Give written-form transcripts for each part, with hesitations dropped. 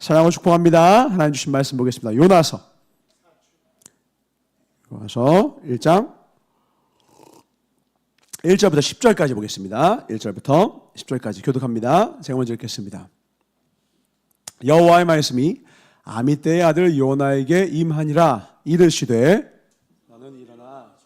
사랑하고 축복합니다. 하나님 주신 말씀 보겠습니다. 요나서 1장 1절부터 10절까지 보겠습니다. 1절부터 10절까지 교독합니다. 제가 먼저 읽겠습니다. 여호와의 말씀이 아미떼의 아들 요나에게 임하니라. 이르시되 너는 일어나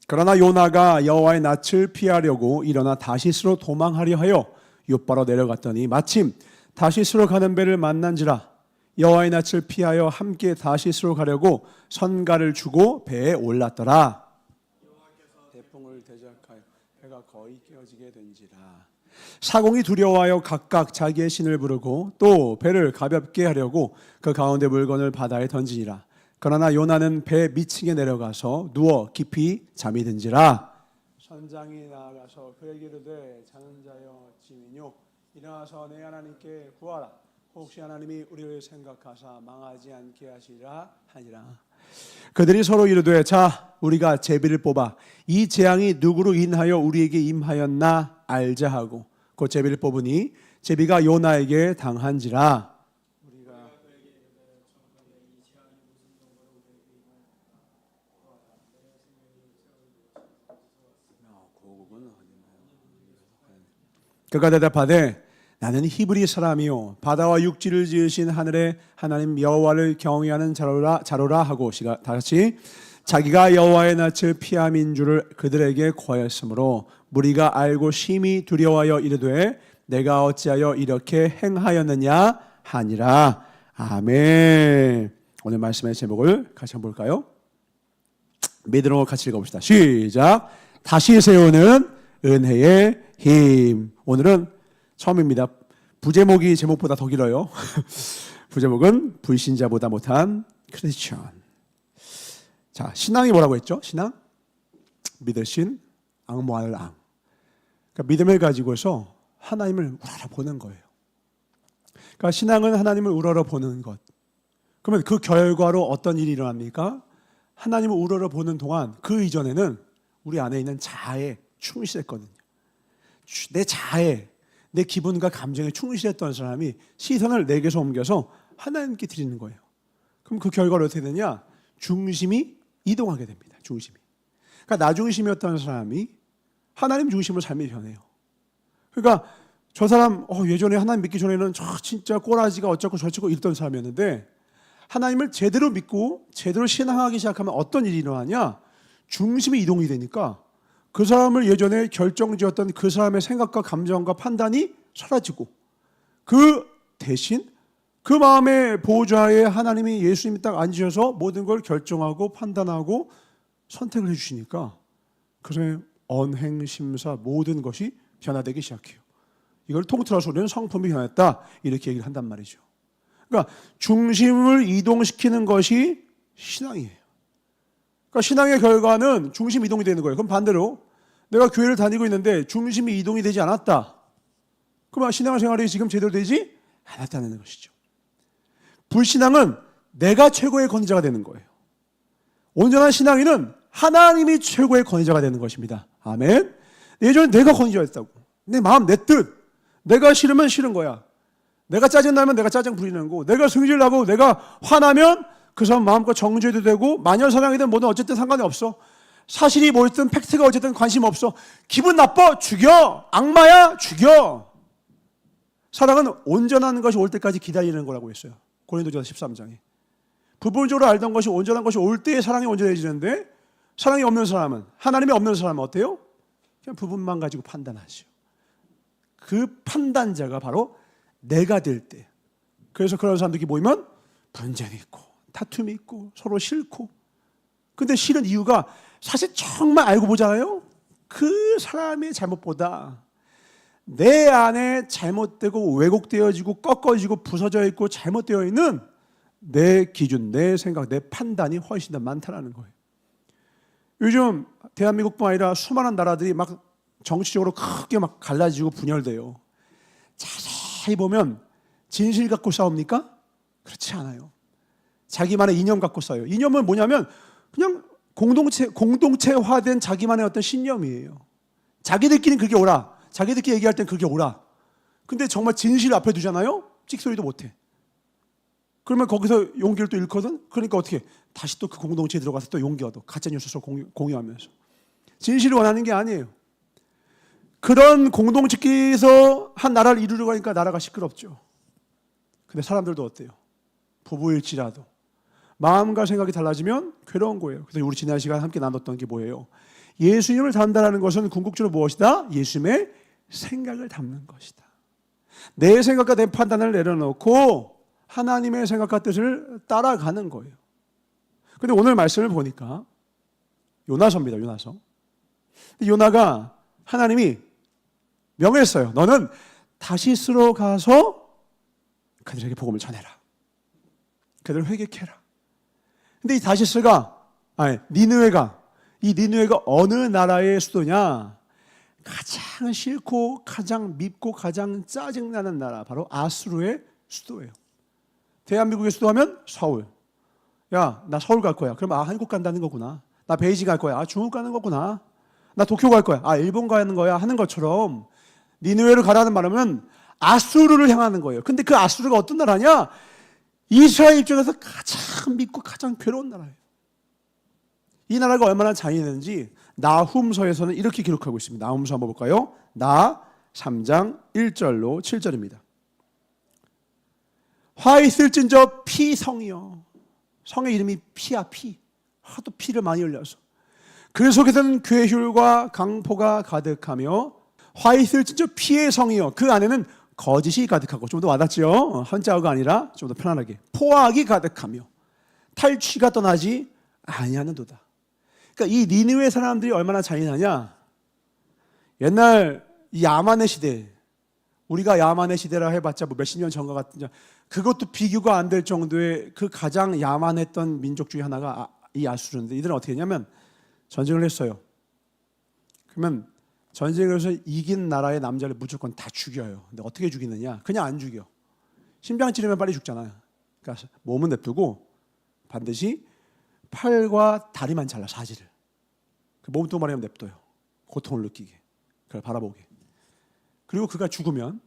그러나 요나가 여호와의 낯을 피하려고 일어나 다시스로 도망하려 하여 욥바로 내려갔더니 마침 다시스로 가는 배를 만난지라. 여호와의 낯을 피하여 함께 다시스로 가려고 선가를 주고 배에 올랐더라. 여호와께서 대풍을 대적하여 배가 거의 깨어지게 된지라. 사공이 두려워하여 각각 자기의 신을 부르고 또 배를 가볍게 하려고 그 가운데 물건을 바다에 던지니라. 그러나 요나는 배 밑층에 내려가서 누워 깊이 잠이 든지라. 선장이 나아가서 그에게 이르되 자는 자여 지민요 일어나서 내 하나님께 구하라. 혹시 하나님이 우리를 생각하사 망하지 않게 하시리라 하니라. 그들이 서로 이르되 자 우리가 제비를 뽑아 이 재앙이 누구로 인하여 우리에게 임하였나 알자 하고 곧 제비를 뽑으니 제비가 요나에게 당한지라. 그가 대답하되 나는 히브리 사람이요 바다와 육지를 지으신 하늘의 하나님 여호와를 경외하는 자로라 하고 다 같이 자기가 여호와의 낯을 피함인 줄을 그들에게 고하였으므로 무리가 알고 심히 두려워하여 이르되 내가 어찌하여 이렇게 행하였느냐 하니라. 아멘. 오늘 말씀의 제목을 같이 한번 볼까요? 믿음으로 같이 읽어봅시다. 시작. 다시 세우는 은혜의 힘. 오늘은 처음입니다. 부제목이 제목보다 더 길어요. 부제목은 불신자보다 못한 크리스천. 자, 신앙이 뭐라고 했죠? 신앙? 믿을 신, 앙모할 앙. 그러니까 믿음을 가지고서 하나님을 우러러보는 거예요. 그러니까 신앙은 하나님을 우러러보는 것. 그러면 그 결과로 어떤 일이 일어납니까? 하나님을 우러러보는 동안 그 이전에는 우리 안에 있는 자아에 충실했거든요. 내 자아에, 내 기분과 감정에 충실했던 사람이 시선을 내게서 옮겨서 하나님께 드리는 거예요. 그럼 그 결과로 어떻게 되냐? 중심이 이동하게 됩니다. 중심이. 그러니까 나 중심이었던 사람이 하나님 중심으로 삶이 변해요. 그러니까 저 사람 예전에 하나님 믿기 전에는 저 진짜 꼬라지가 어쩌고 저쩌고 이랬던 사람이었는데 하나님을 제대로 믿고 제대로 신앙하기 시작하면 어떤 일이 일어나냐? 중심이 이동이 되니까 그 사람을 예전에 결정지었던 그 사람의 생각과 감정과 판단이 사라지고 그 대신 그 마음의 보호자에 하나님이 예수님이 딱 앉으셔서 모든 걸 결정하고 판단하고 선택을 해주시니까 그 사람의 언행, 심사 모든 것이 변화되기 시작해요. 이걸 통틀어서 우리는 성품이 변했다 이렇게 얘기를 한단 말이죠. 그러니까 중심을 이동시키는 것이 신앙이에요. 그러니까 신앙의 결과는 중심 이동이 되는 거예요. 그럼 반대로 내가 교회를 다니고 있는데 중심이 이동이 되지 않았다. 그러면 신앙생활이 지금 제대로 되지 않았다는 것이죠. 불신앙은 내가 최고의 권위자가 되는 거예요. 온전한 신앙인은 하나님이 최고의 권위자가 되는 것입니다. 아멘. 예전에 내가 권위자였다고. 내 마음, 내 뜻. 내가 싫으면 싫은 거야. 내가 짜증나면 내가 짜증 부리는 거고, 내가 승질나고 내가 화나면 그 사람 마음껏 정죄도 되고 마녀사냥이든 뭐든 어쨌든 상관이 없어. 사실이 뭐였든 팩트가 어쨌든 관심 없어. 기분 나빠? 죽여. 악마야? 죽여. 사랑은 온전한 것이 올 때까지 기다리는 거라고 했어요. 고린도전서 13장에. 부분적으로 알던 것이 온전한 것이 올 때에 사랑이 온전해지는데 사랑이 없는 사람은, 하나님이 없는 사람은 어때요? 그냥 부분만 가지고 판단하죠. 그 판단자가 바로 내가 될 때. 그래서 그런 사람들이 모이면 분쟁이 있고 다툼이 있고 서로 싫고. 근데 싫은 이유가 사실 정말 알고 보잖아요. 그 사람의 잘못보다 내 안에 잘못되고 왜곡되어지고 꺾어지고 부서져 있고 잘못되어 있는 내 기준, 내 생각, 내 판단이 훨씬 더 많다는 거예요. 요즘 대한민국뿐 아니라 수많은 나라들이 막 정치적으로 크게 막 갈라지고 분열돼요. 자세히 보면 진실 갖고 싸웁니까? 그렇지 않아요. 자기만의 이념 갖고 싸워요. 이념은 뭐냐면 그냥 공동체화된 자기만의 어떤 신념이에요. 자기들끼리는 그게 옳아. 자기들끼리 얘기할 땐 그게 옳아. 근데 정말 진실 앞에 두잖아요? 찍소리도 못해. 그러면 거기서 용기를 또 잃거든? 그러니까 어떻게 다시 또 그 공동체에 들어가서 또 용기 얻어. 가짜뉴스를 공유하면서. 진실을 원하는 게 아니에요. 그런 공동체에서 한 나라를 이루려고 하니까 나라가 시끄럽죠. 근데 사람들도 어때요? 부부일지라도 마음과 생각이 달라지면 괴로운 거예요. 그래서 우리 지난 시간 함께 나눴던 게 뭐예요? 예수님을 닮다라는 것은 궁극적으로 무엇이다? 예수님의 생각을 닮는 것이다. 내 생각과 내 판단을 내려놓고 하나님의 생각과 뜻을 따라가는 거예요. 그런데 오늘 말씀을 보니까 요나서입니다. 요나서. 요나가 하나님이 명했어요. 너는 다시스로 가서 그들에게 복음을 전해라. 그들을 회개케라. 근데 이 다시스가 니느웨가 어느 나라의 수도냐? 가장 싫고 가장 밉고 가장 짜증나는 나라, 바로 아수르의 수도예요. 대한민국의 수도하면 서울. 야, 나 서울 갈 거야. 그럼 한국 간다는 거구나. 나 베이징 갈 거야. 중국 가는 거구나. 나 도쿄 갈 거야. 일본 가는 거야. 하는 것처럼 니느웨를 가라는 말하면 아수르를 향하는 거예요. 근데 그 아수르가 어떤 나라냐? 이스라엘 입장에서 가장 밉고 가장 괴로운 나라예요. 이 나라가 얼마나 잔인했는지 나훔서에서는 이렇게 기록하고 있습니다. 나훔서 한번 볼까요? 나 3장 1절로 7절입니다. 화 있을진저 피성이여. 성의 이름이 피야, 피. 하도 피를 많이 흘려서. 그 속에서는 괴휼과 강포가 가득하며 화 있을진저 피의 성이여. 그 안에는 거짓이 가득하고, 좀 더 와닿죠? 한자어가 아니라 좀 더 편안하게 포악이 가득하며 탈취가 떠나지 아니하는도다. 그러니까 이 니느웨 사람들이 얼마나 잔인하냐? 옛날 이 야만의 시대, 우리가 야만의 시대라 해봤자 뭐 몇십 년 전과 같은, 그것도 비교가 안 될 정도의 그 가장 야만했던 민족 중에 하나가 이 아수르인데, 이들은 어떻게 했냐면 전쟁을 했어요. 그러면 전쟁을 해서 이긴 나라의 남자를 무조건 다 죽여요. 근데 어떻게 죽이느냐? 그냥 안 죽여. 심장 찌르면 빨리 죽잖아요. 그러니까 몸은 냅두고 반드시 팔과 다리만 잘라, 사지를. 그 몸뚱아리만 냅둬요. 고통을 느끼게, 그걸 바라보게. 그리고 그가 죽으면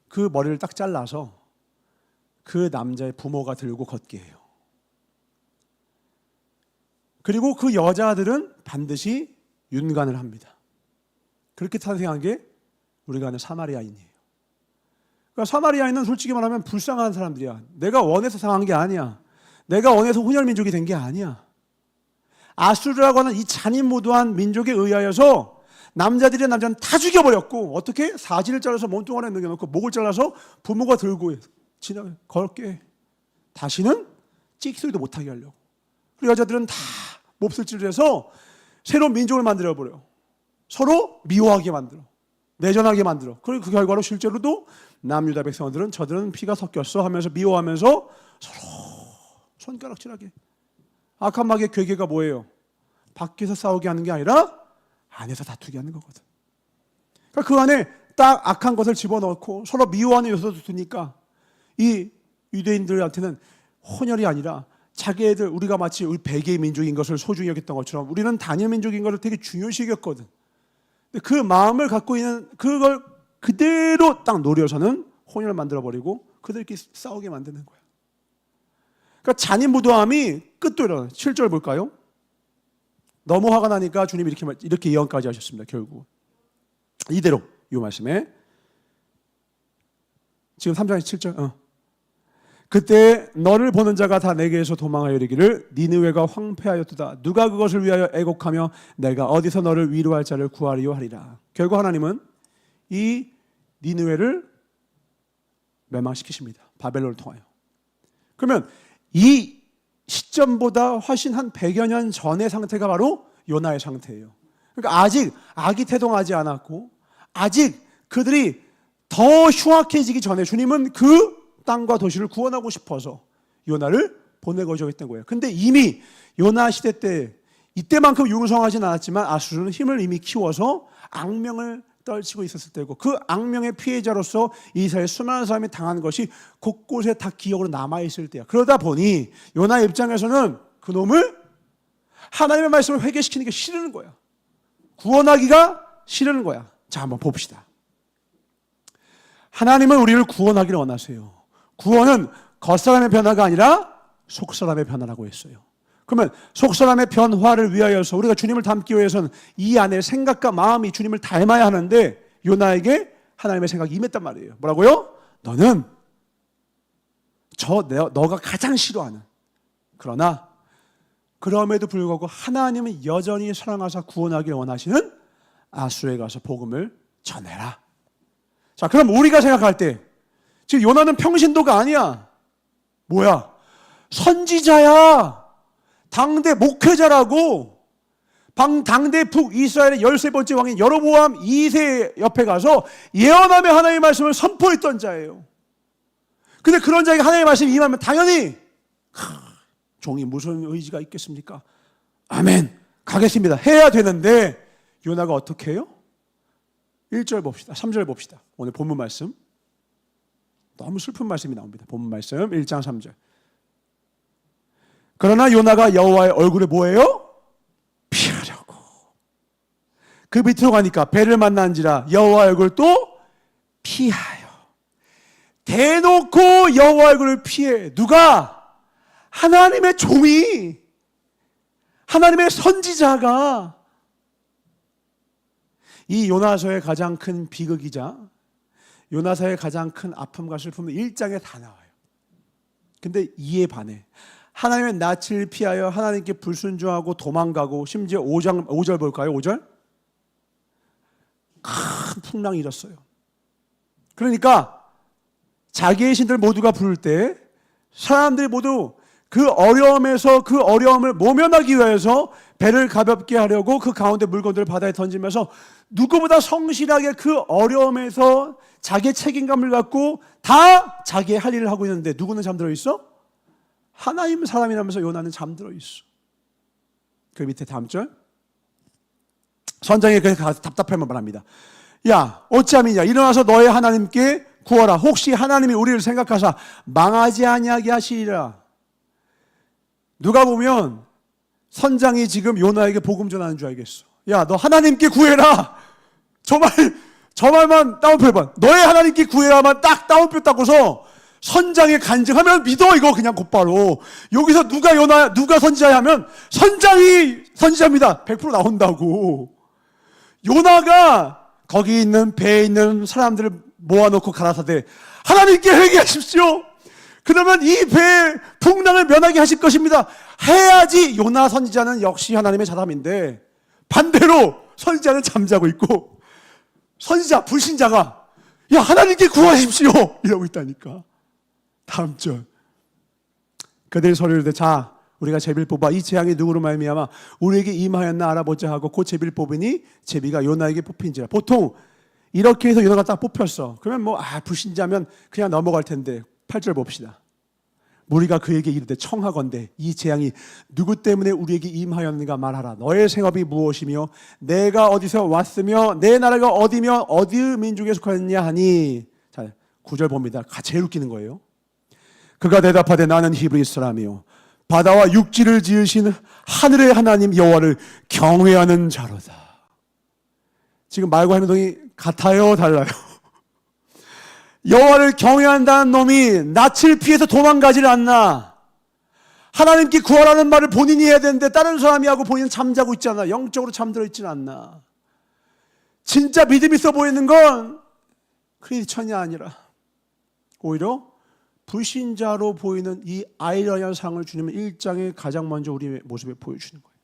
그 머리를 딱 잘라서 그 남자의 부모가 들고 걷게 해요. 그리고 그 여자들은 반드시 윤관을 합니다. 그렇게 탄생한 게 우리가 아는 사마리아인이에요. 그러니까 사마리아인은 솔직히 말하면 불쌍한 사람들이야. 내가 원해서 상한 게 아니야. 내가 원해서 혼혈민족이 된 게 아니야. 아수르라고 하는 이 잔인무도한 민족에 의하여서 남자들이 남자는 다 죽여버렸고, 어떻게? 사지를 잘라서 몸뚱아리에 넘겨놓고 목을 잘라서 부모가 들고 걸게. 다시는 찍소리도 못하게 하려고. 그리고 여자들은 다 몹쓸질을 해서 새로운 민족을 만들어버려요. 서로 미워하게 만들어, 내전하게 만들어. 그리고 그 결과로 실제로도 남유다 백성들은 저들은 피가 섞였어 하면서 미워하면서 서로 손가락질하게. 악한 마귀의 괴계가 뭐예요? 밖에서 싸우게 하는 게 아니라 안에서 다투게 하는 거거든. 그러니까 그 안에 딱 악한 것을 집어넣고 서로 미워하는 요소도 두니까 이 유대인들한테는 혼혈이 아니라 자기애들, 우리가 마치 우리 백의 민족인 것을 소중히 여겼던 것처럼 우리는 단일 민족인 것을 되게 중요시 여겼거든. 근데 그 마음을 갖고 있는 그걸 그대로 딱 노려서는 혼혈을 만들어버리고 그들끼리 싸우게 만드는 거야. 그러니까 잔인무도함이 끝도 일어나요. 7절 볼까요? 너무 화가 나니까 주님이 이렇게 예언까지 하셨습니다. 결국 이대로 이 말씀에 지금 3장 7절 그때 너를 보는 자가 다 내게서 도망하여 이르기를 니느웨가 황폐하였도다. 누가 그것을 위하여 애곡하며 내가 어디서 너를 위로할 자를 구하리요 하리라. 결국 하나님은 이 니느웨를 멸망시키십니다. 바벨론을 통하여. 그러면 이 시점보다 훨씬 한 100여 년 전의 상태가 바로 요나의 상태예요. 그러니까 아직 악이 태동하지 않았고 아직 그들이 더 흉악해지기 전에 주님은 그 땅과 도시를 구원하고 싶어서 요나를 보내고 오셨던 거예요. 근데 이미 요나 시대 때 이때만큼 융성하진 않았지만 아수르는 힘을 이미 키워서 악명을 떨치고 있었을 때고, 그 악명의 피해자로서 이스라엘 수많은 사람이 당한 것이 곳곳에 다 기억으로 남아있을 때야. 그러다 보니 요나 입장에서는 그놈을 하나님의 말씀을 회개시키는 게 싫은 거야. 구원하기가 싫은 거야. 자, 한번 봅시다. 하나님은 우리를 구원하기를 원하세요. 구원은 겉사람의 변화가 아니라 속사람의 변화라고 했어요. 그러면 속사람의 변화를 위하여서 우리가 주님을 닮기 위해서는 이 안에 생각과 마음이 주님을 닮아야 하는데 요나에게 하나님의 생각이 임했단 말이에요. 뭐라고요? 너는 너가 가장 싫어하는, 그러나 그럼에도 불구하고 하나님은 여전히 사랑하사 구원하기를 원하시는 아수르에 가서 복음을 전해라. 자, 그럼 우리가 생각할 때 지금 요나는 평신도가 아니야. 뭐야? 선지자야. 당대 목회자라고. 당대 북이스라엘의 13번째 왕인 여로보암 2세 옆에 가서 예언하며 하나님의 말씀을 선포했던 자예요. 근데 그런 자에게 하나님의 말씀이 임하면 당연히 종이 무슨 의지가 있겠습니까? 아멘, 가겠습니다 해야 되는데 요나가 어떻게 해요? 1절 봅시다. 3절 봅시다. 오늘 본문 말씀 너무 슬픈 말씀이 나옵니다. 본문 말씀 1장 3절. 그러나 요나가 여호와의 얼굴을 뭐예요? 피하려고. 그 밑으로 가니까 배를 만난지라 여호와의 얼굴을 또 피하여. 대놓고 여호와의 얼굴을 피해. 누가? 하나님의 종이, 하나님의 선지자가. 이 요나서의 가장 큰 비극이자 요나서의 가장 큰 아픔과 슬픔은 1장에 다 나와요. 근데 이에 반해 하나님의 낯을 피하여 하나님께 불순종하고 도망가고, 심지어 5절 볼까요? 5절? 큰 풍랑이 일었어요. 그러니까 자기의 신들 모두가 부를 때 사람들이 모두 그 어려움에서 그 어려움을 모면하기 위해서 배를 가볍게 하려고 그 가운데 물건들을 바다에 던지면서 누구보다 성실하게 그 어려움에서 자기의 책임감을 갖고 다 자기의 할 일을 하고 있는데 누구는 잠들어 있어? 하나님 사람이라면서 요나는 잠들어 있어. 그 밑에 다음 절. 선장이 그래서 답답하면 말합니다. 야, 어찌함이냐? 일어나서 너의 하나님께 구하라. 혹시 하나님이 우리를 생각하사 망하지 아니하게 하시리라. 누가 보면 선장이 지금 요나에게 복음 전하는 줄 알겠어. 야, 너 하나님께 구해라. 저 말만 따옴표 해봐. 너의 하나님께 구해라만 딱 따옴표 따고서 선장의 간증하면 믿어. 이거 그냥 곧바로. 여기서 누가 선지자야 하면 선장이 선지자입니다. 100% 나온다고. 요나가 거기 있는 배에 있는 사람들을 모아놓고 가라사대 하나님께 회개하십시오. 그러면 이 배의 풍랑을 면하게 하실 것입니다 해야지. 요나 선지자는 역시 하나님의 사람인데 반대로 선지자는 잠자고 있고 선지자, 불신자가 야, 하나님께 구하십시오 이러고 있다니까. 다음 절. 그들이 소리를 이르되 자, 우리가 제비를 뽑아 이 재앙이 누구로 말미암아 우리에게 임하였나 알아보자 하고 곧 제비를 뽑으니 제비가 요나에게 뽑힌지라. 보통 이렇게 해서 요나가 딱 뽑혔어. 그러면 불신자면 그냥 넘어갈 텐데 8절 봅시다. 우리가 그에게 이르되 청하건대 이 재앙이 누구 때문에 우리에게 임하였는가 말하라. 너의 생업이 무엇이며 내가 어디서 왔으며 내 나라가 어디며 어디 민족에 속하였냐 하니. 자, 9절 봅니다. 제일 웃기는 거예요. 그가 대답하되 나는 히브리 사람이요 바다와 육지를 지으신 하늘의 하나님 여호와를 경외하는 자로다. 지금 말과 행동이 같아요, 달라요? 여호와를 경외한다는 놈이 낯을 피해서 도망가질 않나. 하나님께 구하라는 말을 본인이 해야 되는데 다른 사람이 하고 본인은 잠자고 있지 않나. 영적으로 잠들어 있지는 않나. 진짜 믿음 있어 보이는 건 크리스천이 아니라 오히려 불신자로 보이는 이 아이러니한 상을 주님은 1장에 가장 먼저 우리의 모습에 보여주는 거예요.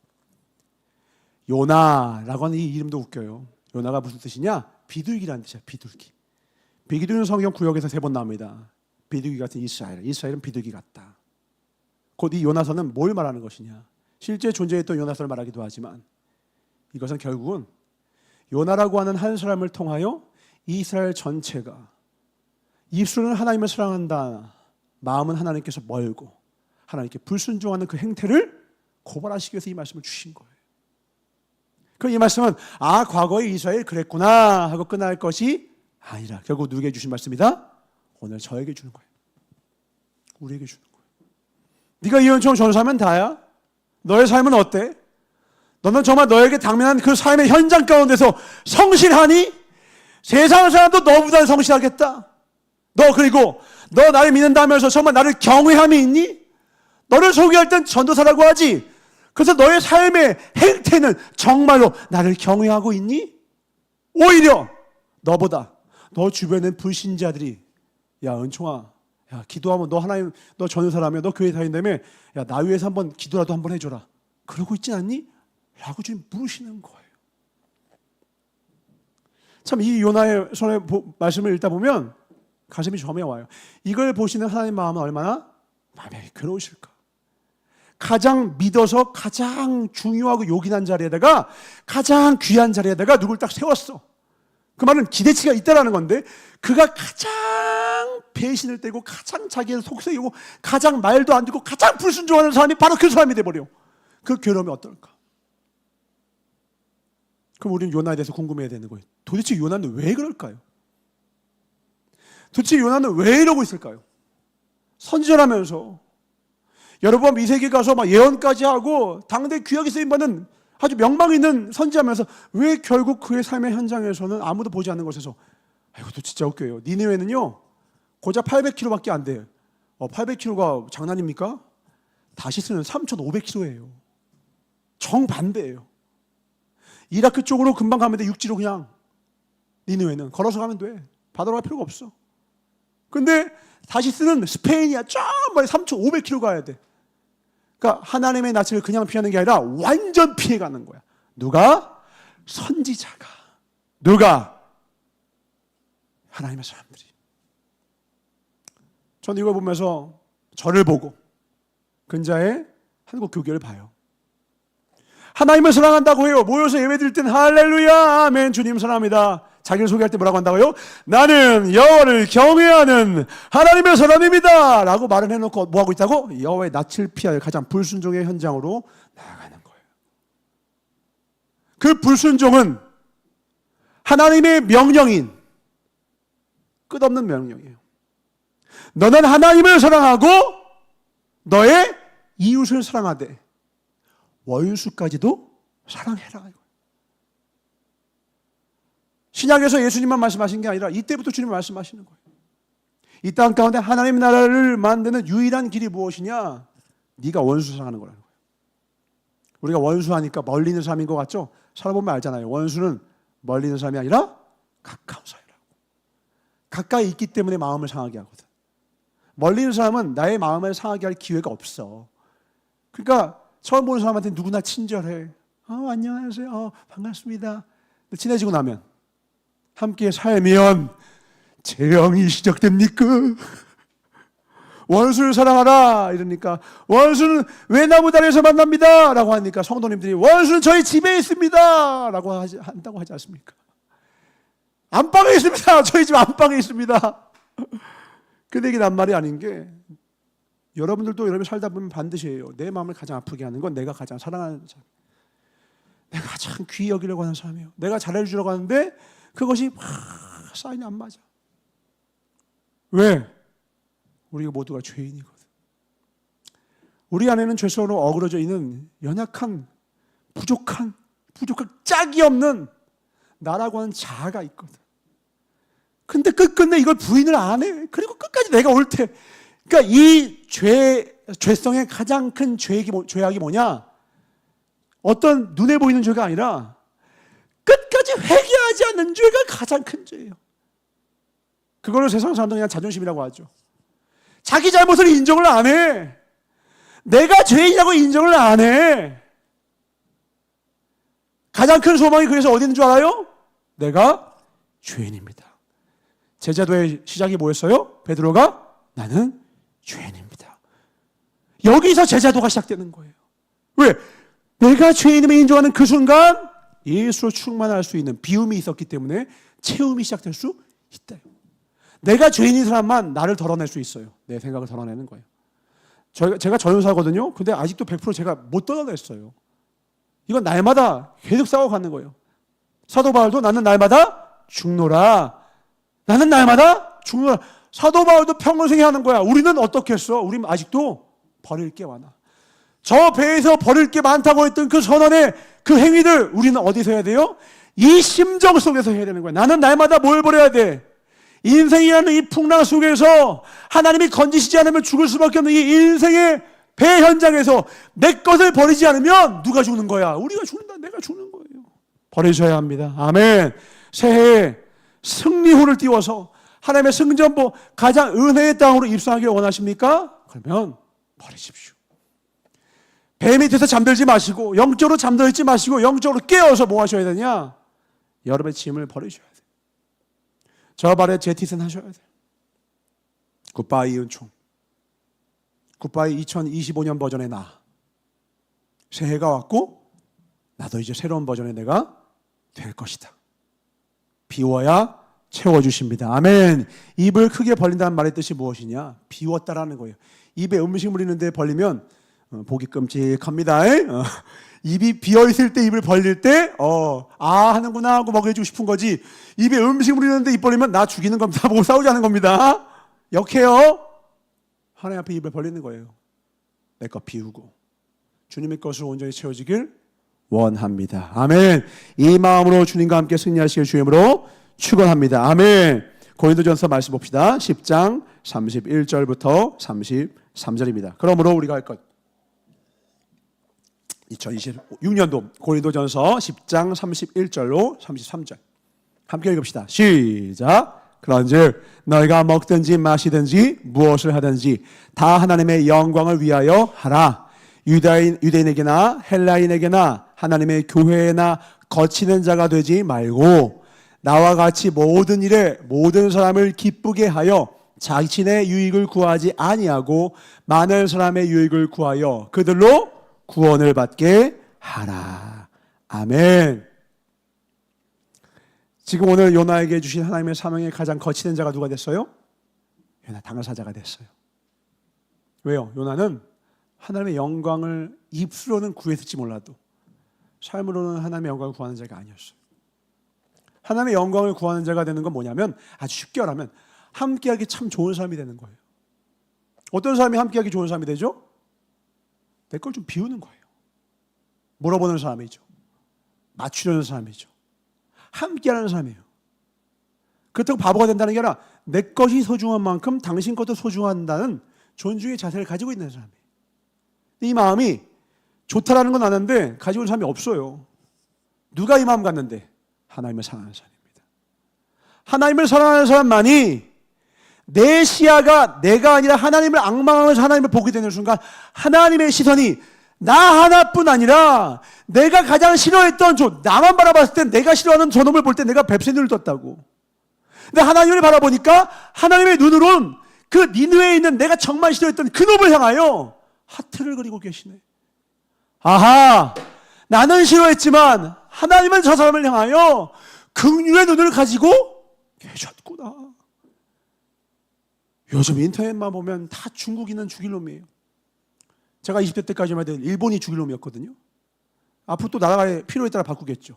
요나라고 하는 이 이름도 웃겨요. 요나가 무슨 뜻이냐? 비둘기라는 뜻이야. 비둘기. 비둘기는 성경 구역에서 3번 나옵니다. 비둘기 같은 이스라엘. 이스라엘은 비둘기 같다. 곧 이 요나서는 뭘 말하는 것이냐? 실제 존재했던 요나서를 말하기도 하지만 이것은 결국은 요나라고 하는 한 사람을 통하여 이스라엘 전체가 입술은 하나님을 사랑한다, 마음은 하나님께서 멀고 하나님께 불순종하는 그 행태를 고발하시기 위해서 이 말씀을 주신 거예요. 그럼 이 말씀은 과거에 이스라엘 그랬구나 하고 끝날 것이 아니라 결국 누구에게 주신 말씀이다? 오늘 저에게 주는 거예요. 우리에게 주는 거예요. 네가 이혼처럼 전사하면 다야? 너의 삶은 어때? 너는 정말 너에게 당면한 그 삶의 현장 가운데서 성실하니? 세상 사람도 너보다 성실하겠다. 너 그리고 너 나를 믿는다면서 정말 나를 경외함이 있니? 너를 소개할 땐 전도사라고 하지. 그래서 너의 삶의 행태는 정말로 나를 경외하고 있니? 오히려 너보다 너 주변에 불신자들이 야 은총아, 야 기도하면 너 하나님 너 전도사라며 너 교회 다닌다며 야 나 위해서 한번 기도라도 한번 해줘라. 그러고 있진 않니? 라고 주님 물으시는 거예요. 참 이 요나의 손의 말씀을 읽다 보면 가슴이 점에 와요. 이걸 보시는 하나님 마음은 얼마나 마음이 괴로우실까. 가장 믿어서 가장 중요하고 요긴한 자리에다가 가장 귀한 자리에다가 누굴 딱 세웠어. 그 말은 기대치가 있다라는 건데 그가 가장 배신을 떼고 가장 자기를 속삭이고 가장 말도 안 듣고 가장 불순종하는 사람이 바로 그 사람이 돼버려. 그 괴로움이 어떨까? 그럼 우리는 요나에 대해서 궁금해야 되는 거예요. 도대체 요나는 왜 그럴까요? 도대체 요나는 왜 이러고 있을까요? 선지자라면서 여러 번 이세계 가서 막 예언까지 하고 당대 귀하게 쓰임받는 아주 명망 있는 선지자면서 왜 결국 그의 삶의 현장에서는 아무도 보지 않는 곳에서 이것도 진짜 웃겨요. 니느웨는요 고작 800km밖에 안 돼요. 800km가 장난입니까? 다시스는 3,500km예요. 정반대예요. 이라크 쪽으로 금방 가면 돼. 육지로 그냥. 니느웨는 걸어서 가면 돼. 바다로 갈 필요가 없어. 근데 다시스는 스페인이야. 저 멀리 3,500km 가야 돼. 그러니까 하나님의 낯을 그냥 피하는 게 아니라 완전 피해가는 거야. 누가? 선지자가. 누가? 하나님의 사람들이. 저는 이걸 보면서 저를 보고 근자의 한국 교계를 봐요. 하나님을 사랑한다고 해요. 모여서 예배 드릴 땐 할렐루야 아멘 주님 사랑합니다. 자기를 소개할 때 뭐라고 한다고요? 나는 여호와를 경외하는 하나님의 사람입니다 라고 말을 해놓고 뭐하고 있다고? 여호와의 낯을 피하여 가장 불순종의 현장으로 나아가는 거예요. 그 불순종은 하나님의 명령인 끝없는 명령이에요. 너는 하나님을 사랑하고 너의 이웃을 사랑하되 원수까지도 사랑해라. 신약에서 예수님만 말씀하신 게 아니라 이때부터 주님이 말씀하시는 거예요. 이 땅 가운데 하나님 나라를 만드는 유일한 길이 무엇이냐? 네가 원수 사랑하는 거라는 거예요. 우리가 원수하니까 멀리 있는 사람인 것 같죠? 살아보면 알잖아요. 원수는 멀리 있는 사람이 아니라 가까운 사이라고. 가까이 있기 때문에 마음을 상하게 하거든. 멀리 있는 사람은 나의 마음을 상하게 할 기회가 없어. 그러니까 처음 보는 사람한테 누구나 친절해. 안녕하세요. 반갑습니다. 친해지고 나면 함께 살면 재앙이 시작됩니까? 원수를 사랑하라 이러니까 원수는 외나무다리에서 만납니다 라고 하니까 성도님들이 원수는 저희 집에 있습니다 라고 한다고 하지 않습니까? 안방에 있습니다. 저희 집 안방에 있습니다. 근데 이게 낱말이 아닌 게 여러분들도 여러분 살다 보면 반드시 해요. 내 마음을 가장 아프게 하는 건 내가 가장 사랑하는 사람, 내가 가장 귀히 여기려고 하는 사람이에요. 내가 잘해주려고 하는데 그것이 사인이 안 맞아. 왜? 우리가 모두가 죄인이거든. 우리 안에는 죄성으로 어그러져 있는 연약한 부족한 짝이 없는 나라고 하는 자아가 있거든. 근데 끝끝내 이걸 부인을 안 해. 그리고 끝까지 내가 옳대. 그러니까 이 죄성의 가장 큰 죄악이 뭐냐? 어떤 눈에 보이는 죄가 아니라 끝까지 회개하지 않는 죄가 가장 큰 죄예요. 그거를 세상 사람들은 그냥 자존심이라고 하죠. 자기 잘못을 인정을 안 해. 내가 죄인이라고 인정을 안 해. 가장 큰 소망이 그래서 어디 있는 줄 알아요? 내가 죄인입니다. 제자도의 시작이 뭐였어요? 베드로가 나는 죄인입니다. 여기서 제자도가 시작되는 거예요. 왜? 내가 죄인임을 인정하는 그 순간 예수로 충만할 수 있는 비움이 있었기 때문에 체험이 시작될 수 있다. 내가 죄인인 사람만 나를 덜어낼 수 있어요. 내 생각을 덜어내는 거예요. 제가 전도사거든요. 근데 아직도 100% 제가 못 덜어냈어요. 이건 날마다 계속 싸워가는 거예요. 사도 바울도 나는 날마다 죽노라. 나는 날마다 죽노라. 사도 바울도 평생에 하는 거야. 우리는 어떻게 했어? 우리는 아직도 버릴 게 많아. 저 배에서 버릴 게 많다고 했던 그 선언에 그 행위들 우리는 어디서 해야 돼요? 이 심정 속에서 해야 되는 거예요. 나는 날마다 뭘 버려야 돼? 인생이라는 이 풍랑 속에서 하나님이 건지시지 않으면 죽을 수밖에 없는 이 인생의 배 현장에서 내 것을 버리지 않으면 누가 죽는 거야? 우리가 죽는다. 내가 죽는 거예요. 버리셔야 합니다. 아멘. 새해에 승리호를 띄워서 하나님의 승전보 가장 은혜의 땅으로 입성하기를 원하십니까? 그러면 버리십시오. 배 밑에서 잠들지 마시고 영적으로 잠들지 마시고 영적으로 깨어서 뭐 하셔야 되냐? 여러분의 짐을 버리셔야 돼요. 저 발에 제티슨 하셔야 돼요. 굿바이 은총. 굿바이 2025년 버전의 나. 새해가 왔고 나도 이제 새로운 버전의 내가 될 것이다. 비워야 채워주십니다. 아멘. 입을 크게 벌린다는 말의 뜻이 무엇이냐? 비웠다라는 거예요. 입에 음식물 있는데 벌리면 보기 끔찍합니다. 입이 비어있을 때 입을 벌릴 때 하는구나 하고 먹여주고 싶은 거지. 입에 음식물 있는데 입 벌리면 나 죽이는 겁니다. 보고 싸우자는 겁니다. 역해요. 하나님 앞에 입을 벌리는 거예요. 내 것 비우고 주님의 것으로 온전히 채워지길 원합니다. 아멘. 이 마음으로 주님과 함께 승리하시길 주님으로 축원합니다. 아멘. 고린도전서 말씀 봅시다. 10장 31절부터 33절입니다. 그러므로 우리가 할 것 2026년도 고린도전서 10장 31절로 33절 함께 읽읍시다. 시작. 그런즉 너희가 먹든지 마시든지 무엇을 하든지 다 하나님의 영광을 위하여 하라. 유대인에게나 헬라인에게나 하나님의 교회에나 거치는 자가 되지 말고 나와 같이 모든 일에 모든 사람을 기쁘게 하여 자신의 유익을 구하지 아니하고 많은 사람의 유익을 구하여 그들로 구원을 받게 하라. 아멘. 지금 오늘 요나에게 주신 하나님의 사명에 가장 거치는 자가 누가 됐어요? 요나 당사자가 됐어요. 왜요? 요나는 하나님의 영광을 입술로는 구했을지 몰라도 삶으로는 하나님의 영광을 구하는 자가 아니었어요. 하나님의 영광을 구하는 자가 되는 건 뭐냐면 아주 쉽게 말하면 함께하기 참 좋은 사람이 되는 거예요. 어떤 사람이 함께하기 좋은 사람이 되죠? 내 걸 좀 비우는 거예요. 물어보는 사람이죠. 맞추려는 사람이죠. 함께하는 사람이에요. 그렇다고 바보가 된다는 게 아니라 내 것이 소중한 만큼 당신 것도 소중한다는 존중의 자세를 가지고 있는 사람이에요. 이 마음이 좋다라는 건 아는데 가지고 있는 사람이 없어요. 누가 이 마음 갖는데? 하나님을 사랑하는 사람입니다. 하나님을 사랑하는 사람만이 내 시야가 내가 아니라 하나님을 앙망하면서 하나님을 보게 되는 순간 하나님의 시선이 나 하나뿐 아니라 내가 가장 싫어했던 나만 바라봤을 때 내가 싫어하는 저놈을 볼 때 내가 뱁새 눈을 떴다고. 근데 하나님을 바라보니까 하나님의 눈으로는 그 니느웨에 있는 내가 정말 싫어했던 그 놈을 향하여 하트를 그리고 계시네. 아하, 나는 싫어했지만 하나님은 저 사람을 향하여 긍휼의 눈을 가지고 계셨구나. 요즘 인터넷만 보면 다 중국인은 죽일 놈이에요. 제가 20대 때까지만 해도 일본이 죽일 놈이었거든요. 앞으로 또 나라의 필요에 따라 바꾸겠죠.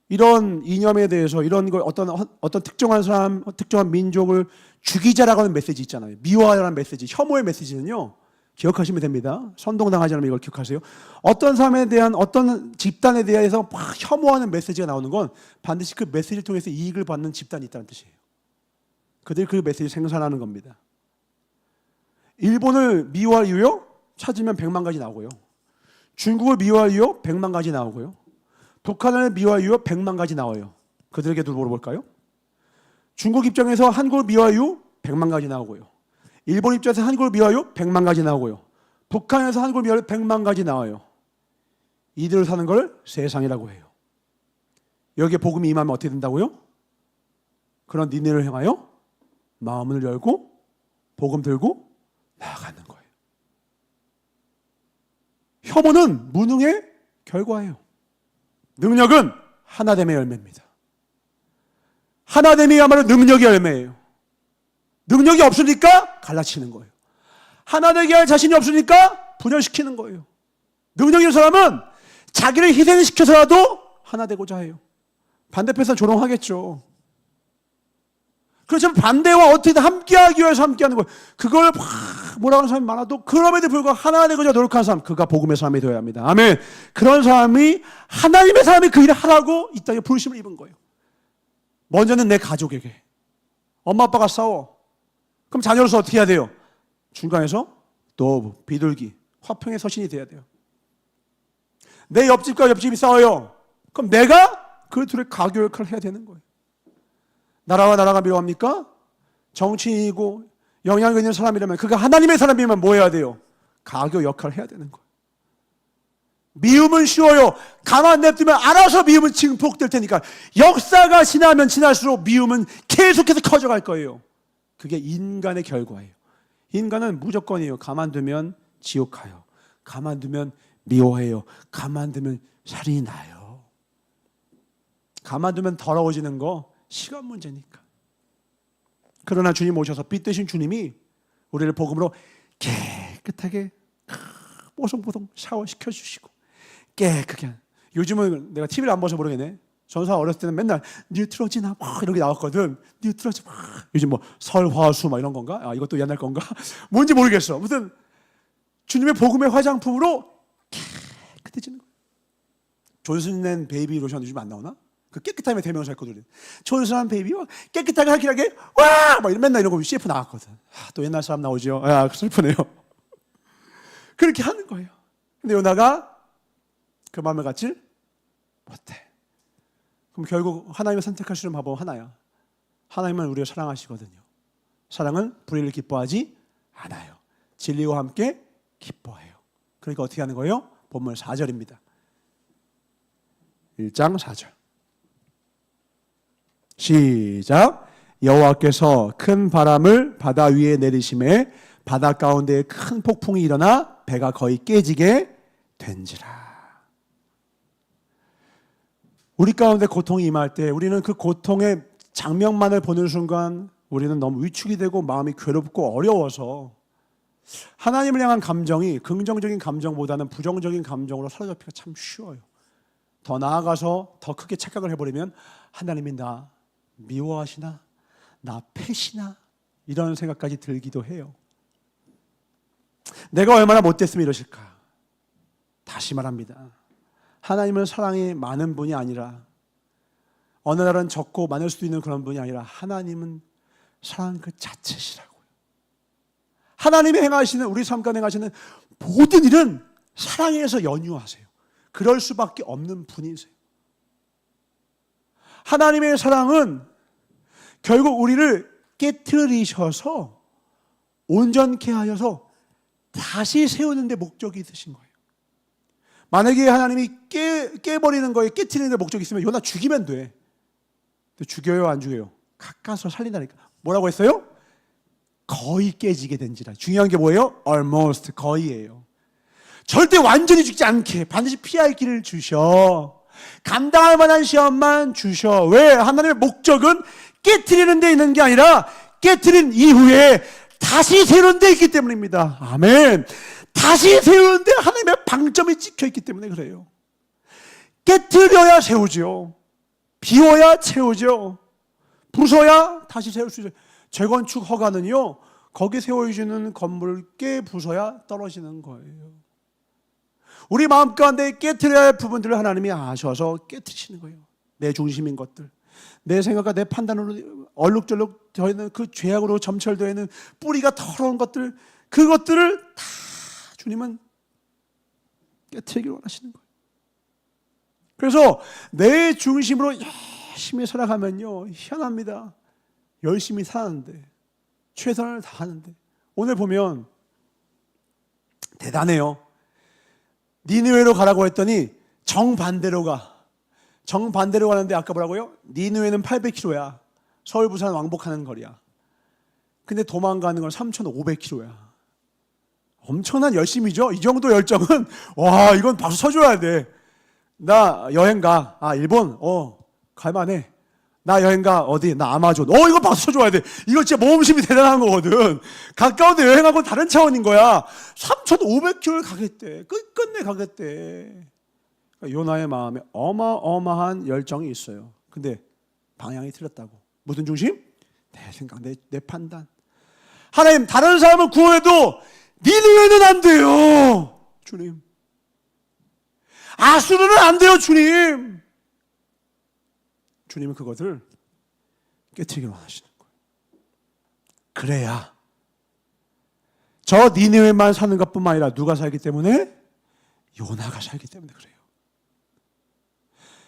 이런 이념에 대해서 이런 걸 어떤 특정한 사람, 특정한 민족을 죽이자라고 하는 메시지 있잖아요. 미워하라는 메시지, 혐오의 메시지는요. 기억하시면 됩니다. 선동당하지 않으면 이걸 기억하세요. 어떤 사람에 대한 어떤 집단에 대해서 막 혐오하는 메시지가 나오는 건 반드시 그 메시지를 통해서 이익을 받는 집단이 있다는 뜻이에요. 그들이 그 메시지를 생산하는 겁니다. 일본을 미워할 이유요? 찾으면 100만 가지 나오고요. 중국을 미워할 이유? 100만 가지 나오고요. 북한을 미워할 이유? 100만 가지 나와요. 그들에게도 물어볼까요? 중국 입장에서 한국을 미워할 이유? 100만 가지 나오고요. 일본 입장에서 한국을 미워하여 100만 가지 나오고요. 북한에서 한국을 미워하여 100만 가지 나와요. 이들을 사는 걸 세상이라고 해요. 여기에 복음이 임하면 어떻게 된다고요? 그런 니네를 향하여 마음을 열고 복음 들고 나아가는 거예요. 혐오는 무능의 결과예요. 능력은 하나됨의 열매입니다. 하나됨이야말로 능력의 열매예요. 능력이 없으니까 갈라치는 거예요. 하나 되게 할 자신이 없으니까 분열시키는 거예요. 능력 있는 사람은 자기를 희생시켜서라도 하나 되고자 해요. 반대편에서는 조롱하겠죠. 그렇지만 반대와 어떻게든 함께하기 위해서 함께하는 거예요. 그걸 막 뭐라고 하는 사람이 많아도 그럼에도 불구하고 하나 되고자 노력하는 사람, 그가 복음의 사람이 되어야 합니다. 아멘. 그런 사람이 하나님의 사람이 그 일을 하라고 이 땅에 부르심을 입은 거예요. 먼저는 내 가족에게. 엄마 아빠가 싸워. 그럼 자녀로서 어떻게 해야 돼요? 중간에서 또 비둘기, 화평의 서신이 돼야 돼요. 내 옆집과 옆집이 싸워요. 그럼 내가 그 둘의 가교 역할을 해야 되는 거예요. 나라와 나라가 필요합니까? 정치인이고 영향력 있는 사람이라면, 그가 하나님의 사람이면 뭐 해야 돼요? 가교 역할을 해야 되는 거예요. 미움은 쉬워요. 가만 냅두면 알아서 미움은 증폭될 테니까. 역사가 지나면 지날수록 미움은 계속해서 커져갈 거예요. 그게 인간의 결과예요. 인간은 무조건이에요. 가만두면 지옥 가요. 가만두면 미워해요. 가만두면 살이 나요. 가만두면 더러워지는 거 시간 문제니까. 그러나 주님 오셔서 빛 되신 주님이 우리를 복음으로 깨끗하게 뽀송뽀송 샤워시켜 주시고 깨끗하게. 요즘은 내가 TV를 안 봐서 모르겠네. 전사 어렸을 때는 맨날 뉴트로지나 막 이런 게 나왔거든. 뉴트로지 막. 요즘 뭐 설화수 막 이런 건가? 아, 이것도 옛날 건가? 뭔지 모르겠어. 아무튼 주님의 복음의 화장품으로 깨끗해지는 거예요. 존슨앤 베이비 로션 요즘 안 나오나? 그 깨끗함의 대명사 했거든. 존슨앤 베이비 깨끗하게 할기하게 와! 막 맨날 이런 거 CF 나왔거든. 아, 또 옛날 사람 나오죠. 아, 슬프네요. 그렇게 하는 거예요. 근데 요나가 그 마음을 갖지 못해. 그럼 결국 하나님을 선택할 수 있는 방법은 하나야. 하나님은 우리를 사랑하시거든요. 사랑은 불의를 기뻐하지 않아요. 진리와 함께 기뻐해요. 그러니까 어떻게 하는 거예요? 본문 4절입니다. 1장 4절. 시작. 여호와께서 큰 바람을 바다 위에 내리심에 바다 가운데에 큰 폭풍이 일어나 배가 거의 깨지게 된지라. 우리 가운데 고통이 임할 때 우리는 그 고통의 장면만을 보는 순간 우리는 너무 위축이 되고 마음이 괴롭고 어려워서 하나님을 향한 감정이 긍정적인 감정보다는 부정적인 감정으로 사로잡히기가 참 쉬워요. 더 나아가서 더 크게 착각을 해버리면 하나님이 나 미워하시나? 나 패시나? 이런 생각까지 들기도 해요. 내가 얼마나 못됐으면 이러실까? 다시 말합니다. 하나님은 사랑이 많은 분이 아니라, 어느 날은 적고 많을 수도 있는 그런 분이 아니라 하나님은 사랑 그 자체시라고요. 하나님이 행하시는, 우리 삶 가운데 행하시는 모든 일은 사랑에서 연유하세요. 그럴 수밖에 없는 분이세요. 하나님의 사랑은 결국 우리를 깨트리셔서 온전케 하여서 다시 세우는 데 목적이 있으신 거예요. 만약에 하나님이 깨버리는 거에, 깨트리는 데 목적이 있으면 요나 죽이면 돼. 죽여요, 안 죽여요? 가까서 살린다니까. 뭐라고 했어요? 거의 깨지게 된지라. 중요한 게 뭐예요? almost, 거의예요. 절대 완전히 죽지 않게 반드시 피할 길을 주셔. 감당할 만한 시험만 주셔. 왜? 하나님의 목적은 깨트리는 데 있는 게 아니라 깨트린 이후에 다시 세우는 데 있기 때문입니다. 아멘. 다시 세우는데 하나님의 방점이 찍혀있기 때문에 그래요. 깨트려야 세우죠. 비워야 채우죠. 부숴야 다시 세울 수 있어요. 재건축 허가는요, 거기 세워주는 건물을 부숴야 떨어지는 거예요. 우리 마음 가운데 깨트려야 할 부분들을 하나님이 아셔서 깨트리시는 거예요. 내 중심인 것들, 내 생각과 내 판단으로 얼룩절룩 되어 있는 그 죄악으로 점철되어 있는 뿌리가 더러운 것들, 그것들을 다 주님은 깨트리길 원하시는 거예요. 그래서 내 중심으로 열심히 살아가면요, 희한합니다. 열심히 사는데, 최선을 다하는데, 오늘 보면 대단해요. 니느웨로 가라고 했더니 정반대로 가. 정반대로 가는데 아까 뭐라고요? 니느웨는 800km야. 서울 부산 왕복하는 거리야. 근데 도망가는 건 3,500km야. 엄청난 열심이죠. 이 정도 열정은 와, 이건 박수 쳐줘야 돼. 나 여행 가. 아, 일본? 갈만해. 나 여행 가. 어디? 나 아마존. 이거 박수 쳐줘야 돼. 이거 진짜 모험심이 대단한 거거든. 가까운데 여행하고 다른 차원인 거야. 3,500km를 가겠대. 끝끝내 가겠대. 그러니까 요나의 마음에 어마어마한 열정이 있어요. 근데 방향이 틀렸다고. 무슨 중심? 내 생각, 내 판단. 하나님 다른 사람을 구원해도 니느웨는 안 돼요. 주님. 아수르는 안 돼요. 주님. 주님은 그것을 깨트리기 원하시는 거예요. 그래야 저 니느웨만 사는 것뿐만 아니라 누가 살기 때문에? 요나가 살기 때문에 그래요.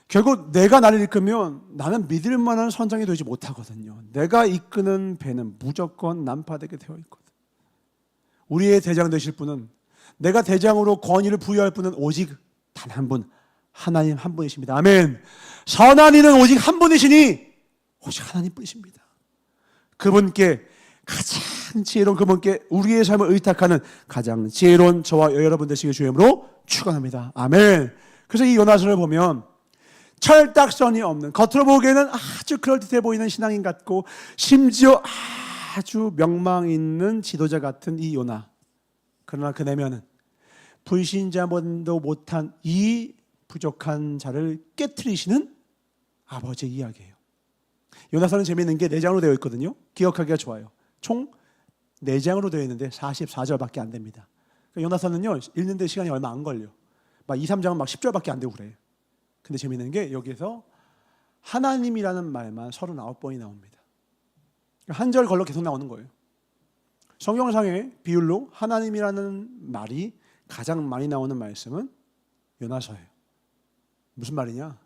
결국 내가 나를 이끌면 나는 믿을 만한 선장이 되지 못하거든요. 내가 이끄는 배는 무조건 난파되게 되어 있거든. 우리의 대장 되실 분은, 내가 대장으로 권위를 부여할 분은 오직 단 한 분, 하나님 한 분이십니다. 아멘. 선한 이는 오직 한 분이시니 오직 하나님 뿐이십니다. 그분께 가장 지혜로운, 그분께 우리의 삶을 의탁하는 가장 지혜로운 저와 여러분 되시길 주님으로 축원합니다. 아멘. 그래서 이 요나서를 보면 철딱선이 없는, 겉으로 보기에는 아주 그럴듯해 보이는 신앙인 같고 심지어 아주 명망 있는 지도자 같은 이 요나, 그러나 그 내면은 불신자분도 못한 이 부족한 자를 깨트리시는 아버지의 이야기예요. 요나서는 재미있는 게 4장으로 되어 있거든요. 기억하기가 좋아요. 총 4장으로 되어 있는데 44절밖에 안 됩니다. 그러니까 요나서는요, 읽는데 시간이 얼마 안 걸려. 막 2, 3장은 막 10절밖에 안 되고 그래요. 근데 재미있는 게 여기에서 하나님이라는 말만 39번이 나옵니다. 한 절 걸러 계속 나오는 거예요. 성경상의 비율로 하나님이라는 말이 가장 많이 나오는 말씀은 요나서예요. 무슨 말이냐?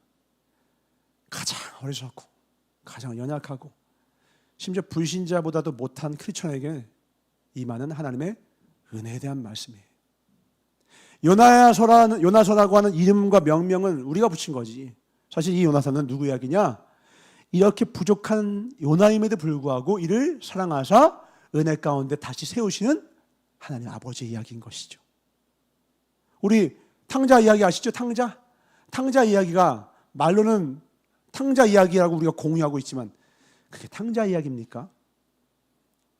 가장 어리석고 가장 연약하고 심지어 불신자보다도 못한 크리스천에게 임하는 하나님의 은혜에 대한 말씀이에요. 요나서라고 하는 이름과 명명은 우리가 붙인 거지. 사실 이 요나서는 누구 이야기냐? 이렇게 부족한 요나임에도 불구하고 이를 사랑하사 은혜 가운데 다시 세우시는 하나님 아버지의 이야기인 것이죠. 우리 탕자 이야기 아시죠? 탕자 이야기가 말로는 탕자 이야기라고 우리가 공유하고 있지만 그게 탕자 이야기입니까?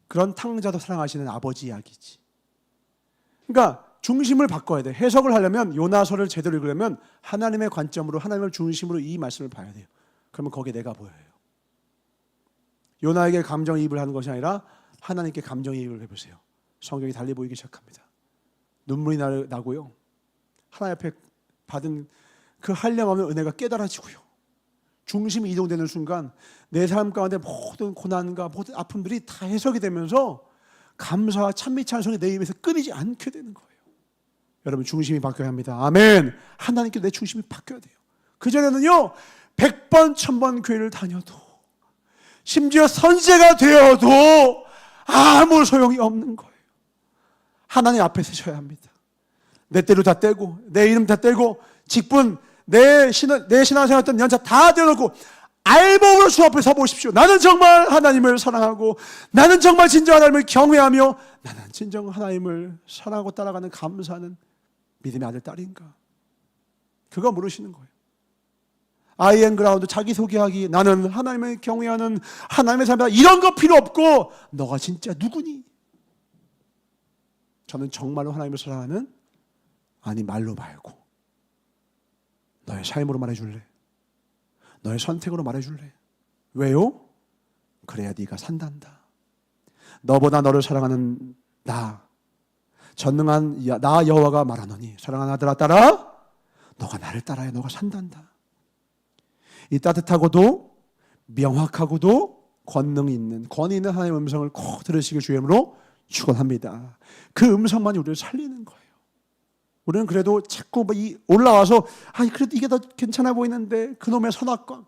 그런 탕자도 사랑하시는 아버지 이야기지. 그러니까 중심을 바꿔야 돼. 해석을 하려면, 요나서를 제대로 읽으려면 하나님의 관점으로, 하나님을 중심으로 이 말씀을 봐야 돼요. 그러면 거기에 내가 보여요. 요나에게 감정이입을 하는 것이 아니라 하나님께 감정이입을 해보세요. 성경이 달리 보이기 시작합니다. 눈물이 나고요. 하나님 앞에 받은 그 한량없는 은혜가 깨달아지고요. 중심이 이동되는 순간 내 삶 가운데 모든 고난과 모든 아픔들이 다 해석이 되면서 감사와 찬미 찬송이 내 입에서 끊이지 않게 되는 거예요. 여러분, 중심이 바뀌어야 합니다. 아멘. 하나님께 내 중심이 바뀌어야 돼요. 그전에는요 100번 1000번 교회를 다녀도, 심지어 선지자가 되어도 아무 소용이 없는 거예요. 하나님 앞에 서셔야 합니다. 내 때로 다 떼고, 내 이름 다 떼고, 직분, 내 신앙생활 했던 연차 다 떼어놓고 알몸으로 주 앞에 서보십시오. 나는 정말 하나님을 사랑하고, 나는 정말 진정 하나님을 경외하며, 나는 진정 하나님을 사랑하고 따라가는 감사하는 믿음의 아들, 딸인가? 그거 물으시는 거예요. 아이엠그라운드 자기소개하기, 나는 하나님을 경외하는 하나님의 삶이다, 이런 거 필요 없고, 너가 진짜 누구니? 저는 정말로 하나님을 사랑하는, 아니 말로 말고 너의 삶으로 말해줄래? 너의 선택으로 말해줄래? 왜요? 그래야 네가 산단다. 너보다 너를 사랑하는 나, 전능한 나 여호와가 말하노니, 사랑하는 아들아 따라, 너가 나를 따라야 너가 산단다. 이 따뜻하고도 명확하고도 권능 있는, 권위 있는 하나님의 음성을 꼭 들으시길 주님으로 축원합니다. 그 음성만이 우리를 살리는 거예요. 우리는 그래도 자꾸 올라와서 그래도 이게 더 괜찮아 보이는데 그놈의 선악과,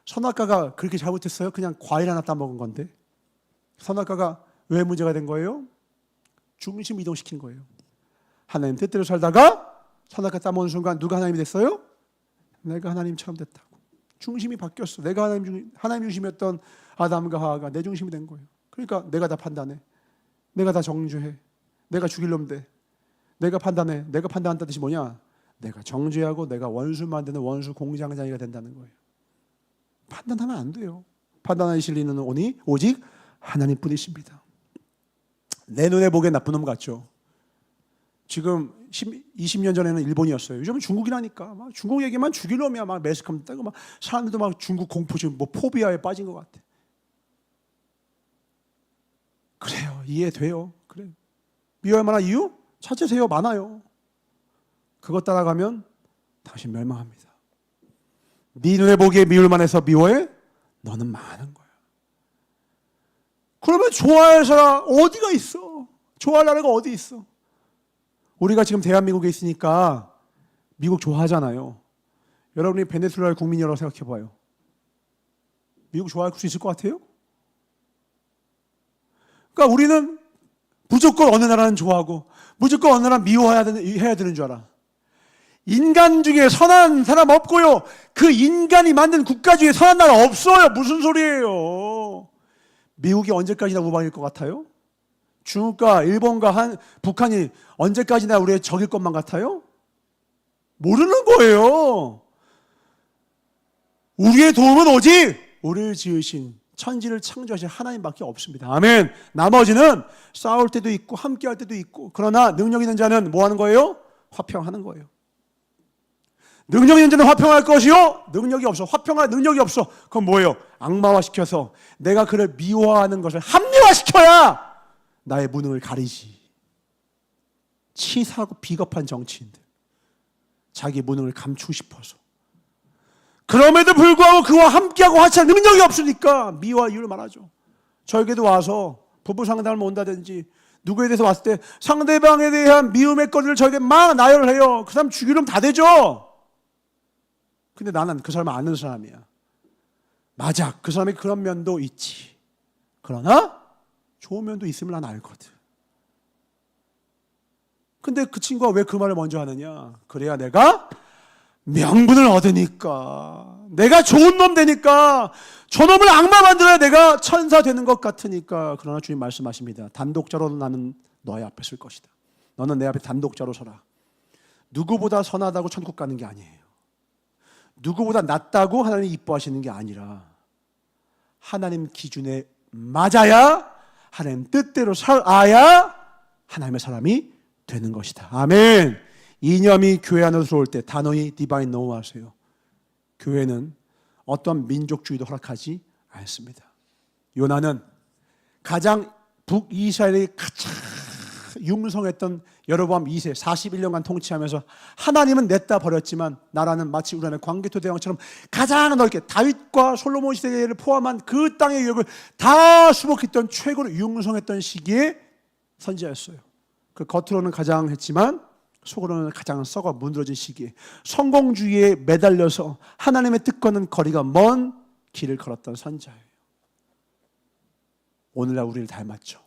선악과가 그렇게 잘못했어요? 그냥 과일 하나 따먹은 건데. 선악과가 왜 문제가 된 거예요? 중심 이동시킨 거예요. 하나님 뜻대로 살다가 선악과 따먹는 순간 누가 하나님이 됐어요? 내가 하나님처럼 됐다고. 중심이 바뀌었어. 내가 하나님 중심이었던 아담과 하와가 내 중심이 된 거예요. 그러니까 내가 다 판단해, 내가 다 정죄해, 내가 죽일 놈 돼, 내가 판단해. 내가 판단한다는 뜻이 뭐냐? 내가 정죄하고 내가 원수 만드는 원수 공장장이가 된다는 거예요. 판단하면 안 돼요. 판단하실 리는 오직 하나님뿐이십니다. 내 눈에 보기엔 나쁜 놈 같죠. 지금 20년 전에는 일본이었어요. 요즘은 중국이라니까. 막 중국 얘기만 죽일 놈이야. 막 매스컴 떼고 막 사람들도 막 중국 공포, 지금 뭐 포비아에 빠진 것 같아. 그래요. 이해돼요. 그래요. 미워할 만한 이유? 찾으세요. 많아요. 그것 따라가면 당신 멸망합니다. 네 눈에 보기에 미울 만해서 미워해? 너는 망하는 거야. 그러면 좋아할 사람 어디가 있어? 좋아할 나라가 어디 있어? 우리가 지금 대한민국에 있으니까 미국 좋아하잖아요. 여러분이 베네수엘라 국민이라고 생각해 봐요. 미국 좋아할 수 있을 것 같아요? 그러니까 우리는 무조건 어느 나라는 좋아하고 무조건 어느 나라는 미워해야 되는 줄 알아. 인간 중에 선한 사람 없고요. 그 인간이 만든 국가 중에 선한 나라 없어요. 무슨 소리예요? 미국이 언제까지나 우방일 것 같아요? 중국과 일본과 북한이 언제까지나 우리의 적일 것만 같아요? 모르는 거예요. 우리의 도움은 오직 우리를 지으신 천지를 창조하신 하나님밖에 없습니다. 아멘. 나머지는 싸울 때도 있고 함께할 때도 있고, 그러나 능력 있는 자는 뭐 하는 거예요? 화평하는 거예요. 능력 있는 자는 화평할 것이요, 능력이 없어, 화평할 능력이 없어. 그건 뭐예요? 악마화시켜서 내가 그를 미워하는 것을 합리화시켜야 나의 무능을 가리지. 치사하고 비겁한 정치인들, 자기 무능을 감추고 싶어서. 그럼에도 불구하고 그와 함께하고 화치할 능력이 없으니까 미워와 이유를 말하죠. 저에게도 와서 부부 상담을 온다든지 누구에 대해서 왔을 때 상대방에 대한 미움의 거리를 저에게 막 나열을 해요. 그 사람 죽이려면 다 되죠. 근데 나는 그 사람을 아는 사람이야. 맞아, 그 사람이 그런 면도 있지. 그러나 좋은 면도 있음을 난 알거든. 근데 그 친구가 왜 그 말을 먼저 하느냐? 그래야 내가 명분을 얻으니까, 내가 좋은 놈 되니까, 저놈을 악마 만들어야 내가 천사 되는 것 같으니까. 그러나 주님 말씀하십니다. 단독자로 나는 너의 앞에 설 것이다. 너는 내 앞에 단독자로 서라. 누구보다 선하다고 천국 가는 게 아니에요. 누구보다 낫다고 하나님이 이뻐하시는 게 아니라 하나님 기준에 맞아야, 하나님 뜻대로 살아야 하나님의 사람이 되는 것이다. 아멘. 이념이 교회 안으로 들어올 때 단호히 디바인 노 하세요. 교회는 어떤 민족주의도 허락하지 않습니다. 요나는 가장 북이스라엘이 가장 융성했던 여로보암 2세 41년간 통치하면서 하나님은 냈다 버렸지만 나라는 마치 우리나라의 광개토 대왕처럼 가장 넓게 다윗과 솔로몬 시대를 포함한 그 땅의 유역을 다 수복했던 최고로 융성했던 시기에 선지자였어요. 그 겉으로는 가장 했지만 속으로는 가장 썩어 문드러진 시기에 성공주의에 매달려서 하나님의 뜻과는 거리가 먼 길을 걸었던 선지자예요. 오늘날 우리를 닮았죠.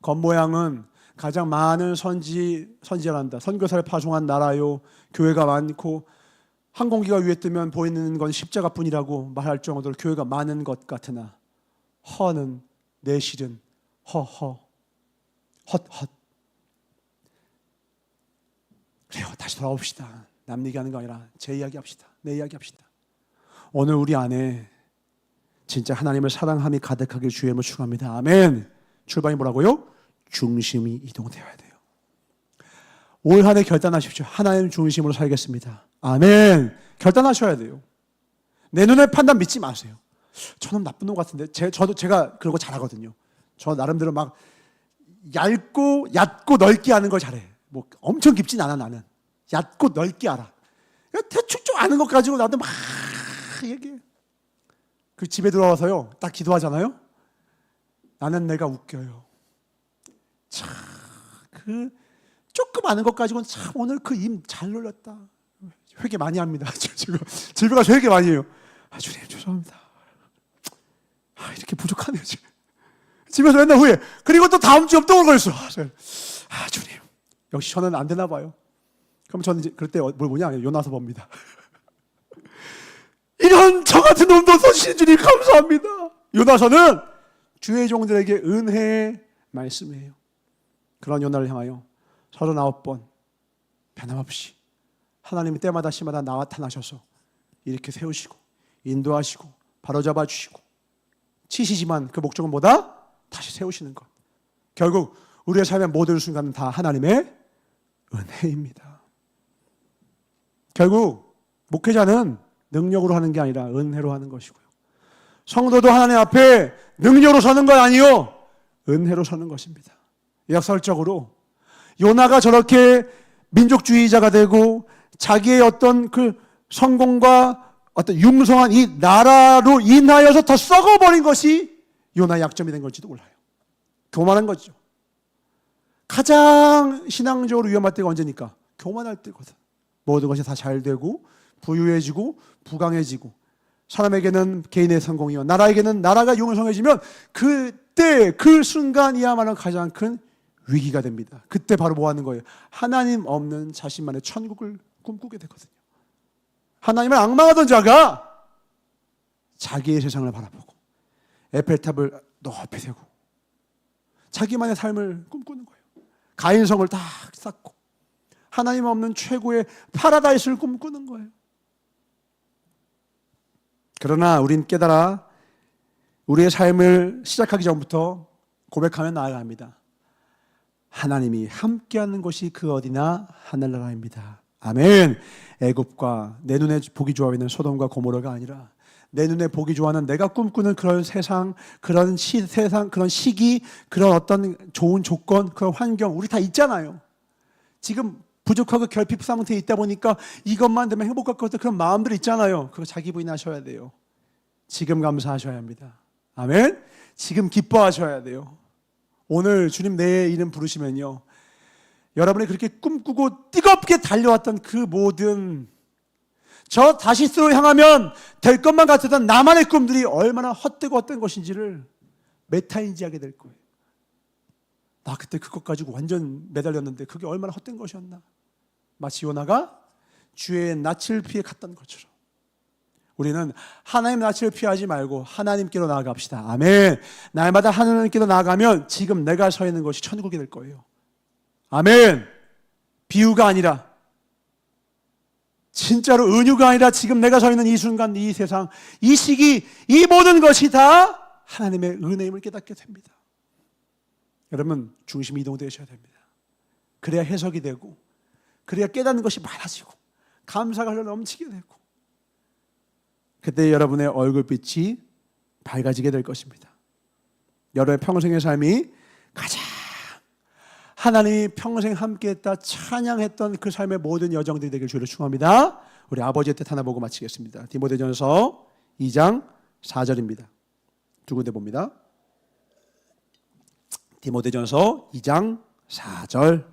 겉모양은 가장 많은 선지자란다, 선교사를 파송한 나라요, 교회가 많고 항공기가 위에 뜨면 보이는 건 십자가뿐이라고 말할 정도로 교회가 많은 것 같으나 허는 내실은 허허 헛헛. 그래요. 다시 돌아옵시다. 남 얘기하는 거 아니라 제 이야기 합시다. 내 이야기 합시다. 오늘 우리 안에 진짜 하나님을 사랑함이 가득하길 주의 이름으로 축원합니다. 아멘. 출발이 뭐라고요? 중심이 이동되어야 돼요. 올 한 해 결단하십시오. 하나님 중심으로 살겠습니다. 아멘. 결단하셔야 돼요. 내 눈의 판단 믿지 마세요. 저는 나쁜 놈 같은데. 제가 그런 거 잘하거든요. 저 나름대로 막 얇고 넓게 하는 걸 잘해. 뭐 엄청 깊진 않아. 나는 얕고 넓게 알아. 대충 좀 아는 것 가지고 나도 막 얘기해. 그 집에 들어와서요 딱 기도하잖아요. 나는 내가 웃겨요. 참 그 조금 아는 것 가지고는 참 오늘 그 임 잘 놀렸다. 회개 많이 합니다. 집에 가서 회개 많이 해요. 주님 죄송합니다. 이렇게 부족하네요. 집에서 맨날 후회. 그리고 또 다음 주에 또 그랬어. 주님 역시 저는 안 되나 봐요. 그럼 저는 이제 그럴 때 뭘 보냐? 요나서 봅니다. 이런 저 같은 놈도 써주신 주님 감사합니다. 요나서는 주의 종들에게 은혜의 말씀이에요. 그런 요나를 향하여 39번 변함없이 하나님이 때마다 시마다 나타나셔서 이렇게 세우시고 인도하시고 바로잡아 주시고 치시지만 그 목적은 뭐다? 다시 세우시는 것. 결국 우리의 삶의 모든 순간은 다 하나님의 은혜입니다. 결국 목회자는 능력으로 하는 게 아니라 은혜로 하는 것이고요. 성도도 하나님 앞에 능력으로 서는 건 아니요, 은혜로 서는 것입니다. 역설적으로 요나가 저렇게 민족주의자가 되고 자기의 어떤 그 성공과 어떤 융성한 이 나라로 인하여서 더 썩어버린 것이 요나의 약점이 된 걸지도 몰라요. 교만한 거죠. 가장 신앙적으로 위험할 때가 언제니까? 교만할 때거든. 모든 것이 다 잘 되고 부유해지고 부강해지고 사람에게는 개인의 성공이요 나라에게는 나라가 융성해지면 그때 그 순간이야말로 가장 큰 위기가 됩니다. 그때 바로 뭐 하는 거예요? 하나님 없는 자신만의 천국을 꿈꾸게 되거든요. 하나님을 앙망하던 자가 자기의 세상을 바라보고 에펠탑을 높이 세고 자기만의 삶을 꿈꾸는 거예요. 가인성을 딱 쌓고 하나님 없는 최고의 파라다이스를 꿈꾸는 거예요. 그러나 우린 깨달아 우리의 삶을 시작하기 전부터 고백하며 나아갑니다. 하나님이 함께하는 곳이 그 어디나 하늘나라입니다. 아멘. 애굽과 내 눈에 보기 좋아 보이는 소돔과 고모라가 아니라 내 눈에 보기 좋아하는 내가 꿈꾸는 그런 세상, 그런 세상, 그런 시기, 그런 어떤 좋은 조건, 그런 환경 우리 다 있잖아요. 지금 부족하고 결핍 상태에 있다 보니까 이것만 되면 행복할 것 같은 그런 마음들 있잖아요. 그거 자기 부인하셔야 돼요. 지금 감사하셔야 합니다. 아멘. 지금 기뻐하셔야 돼요. 오늘 주님 내 이름 부르시면요, 여러분이 그렇게 꿈꾸고 뜨겁게 달려왔던 그 모든 저 다시스로 향하면 될 것만 같았던 나만의 꿈들이 얼마나 헛되고 헛된 것인지를 메타인지하게 될 거예요. 나 그때 그것 가지고 완전 매달렸는데 그게 얼마나 헛된 것이었나. 마치 요나가 주의 낯을 피해 갔던 것처럼 우리는 하나님 낯을 피하지 말고 하나님께로 나아갑시다. 아멘. 날마다 하나님께로 나아가면 지금 내가 서 있는 것이 천국이 될 거예요. 아멘. 비유가 아니라 진짜로 은유가 아니라 지금 내가 서 있는 이 순간, 이 세상, 이 시기, 이 모든 것이 다 하나님의 은혜임을 깨닫게 됩니다. 여러분 중심이 이동되셔야 됩니다. 그래야 해석이 되고 그래야 깨닫는 것이 많아지고 감사가 흘러 넘치게 되고 그때 여러분의 얼굴빛이 밝아지게 될 것입니다. 여러분의 평생의 삶이 가장 하나님이 평생 함께했다 찬양했던 그 삶의 모든 여정들이 되길 주를 축원합니다. 우리 아버지의 뜻 하나 보고 마치겠습니다. 디모데전서 2장 4절입니다. 두 군데 봅니다. 디모데전서 2장 4절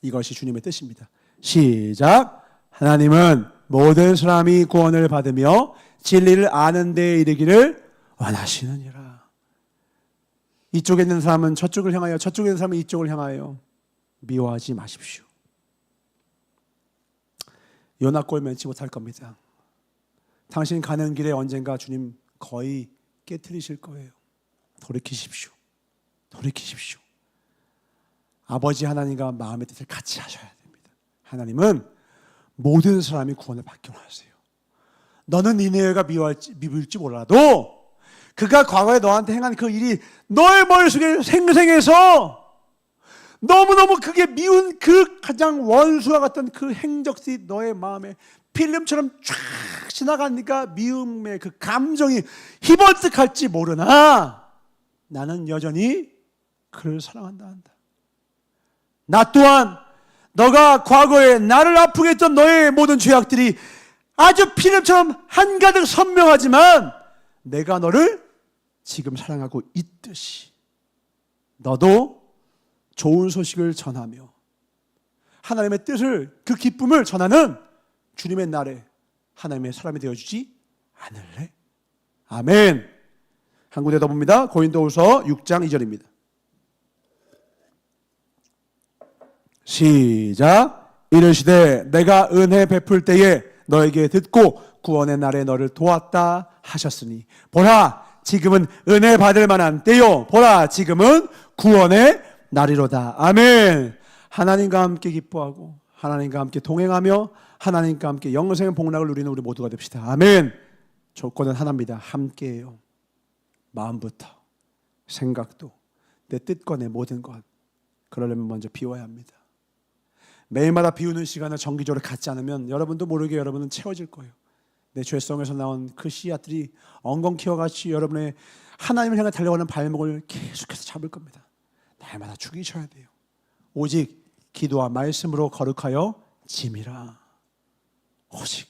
이것이 주님의 뜻입니다. 시작. 하나님은 모든 사람이 구원을 받으며 진리를 아는 데에 이르기를 원하시느니라. 이쪽에 있는 사람은 저쪽을 향하여 저쪽에 있는 사람은 이쪽을 향하여 미워하지 마십시오. 요나 꼴 면치 못할 겁니다. 당신 가는 길에 언젠가 주님 거의 깨트리실 거예요. 돌이키십시오. 돌이키십시오. 아버지 하나님과 마음의 뜻을 같이 하셔야 됩니다. 하나님은 모든 사람이 구원을 받기 원하세요. 너는 니네가 미울지 몰라도 그가 과거에 너한테 행한 그 일이 너의 머릿속에 생생해서 너무너무 그게 미운 그 가장 원수와 같던 그 행적들이 너의 마음에 필름처럼 쫙 지나가니까 미움의 그 감정이 희번뜩할지 모르나 나는 여전히 그를 사랑한다 한다. 나 또한 너가 과거에 나를 아프게 했던 너의 모든 죄악들이 아주 필름처럼 한가득 선명하지만 내가 너를 지금 사랑하고 있듯이 너도 좋은 소식을 전하며 하나님의 뜻을 그 기쁨을 전하는 주님의 날에 하나님의 사람이 되어주지 않을래? 아멘. 한 군데 더 봅니다. 고린도후서 6장 2절입니다. 시작. 이르시되 내가 은혜 베풀 때에 너에게 듣고 구원의 날에 너를 도왔다 하셨으니 보라 지금은 은혜 받을 만한 때요 보라 지금은 구원의 날이로다. 아멘. 하나님과 함께 기뻐하고 하나님과 함께 동행하며 하나님과 함께 영생의 복락을 누리는 우리 모두가 됩시다. 아멘. 조건은 하나입니다. 함께해요. 마음부터 생각도 내 뜻과 내 모든 것 그러려면 먼저 비워야 합니다. 매일마다 비우는 시간을 정기적으로 갖지 않으면 여러분도 모르게 여러분은 채워질 거예요. 내 죄성에서 나온 그 씨앗들이 엉겅퀴와 같이 여러분의 하나님을 향해 달려가는 발목을 계속해서 잡을 겁니다. 날마다 죽이셔야 돼요. 오직 기도와 말씀으로 거룩하여 짐이라. 오직.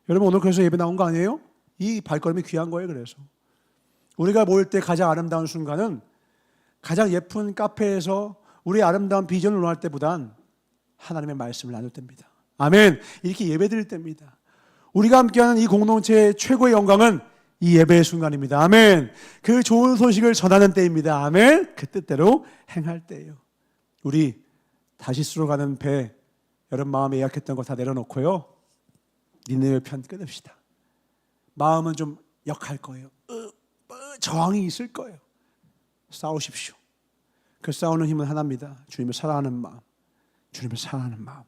여러분 오늘 그래서 예배 나온 거 아니에요? 이 발걸음이 귀한 거예요. 그래서 우리가 모일 때 가장 아름다운 순간은 가장 예쁜 카페에서 우리의 아름다운 비전을 논할 때보단 하나님의 말씀을 나눌 때입니다. 아멘. 이렇게 예배 드릴 때입니다. 우리가 함께하는 이 공동체의 최고의 영광은 이 예배의 순간입니다. 아멘. 그 좋은 소식을 전하는 때입니다. 아멘. 그 뜻대로 행할 때예요. 우리 다시스로 가는 배, 여러분 마음에 예약했던 거 다 내려놓고요, 니네의 편 끊읍시다. 마음은 좀 역할 거예요. 저항이 있을 거예요. 싸우십시오. 그 싸우는 힘은 하나입니다. 주님을 사랑하는 마음, 주님을 사랑하는 마음.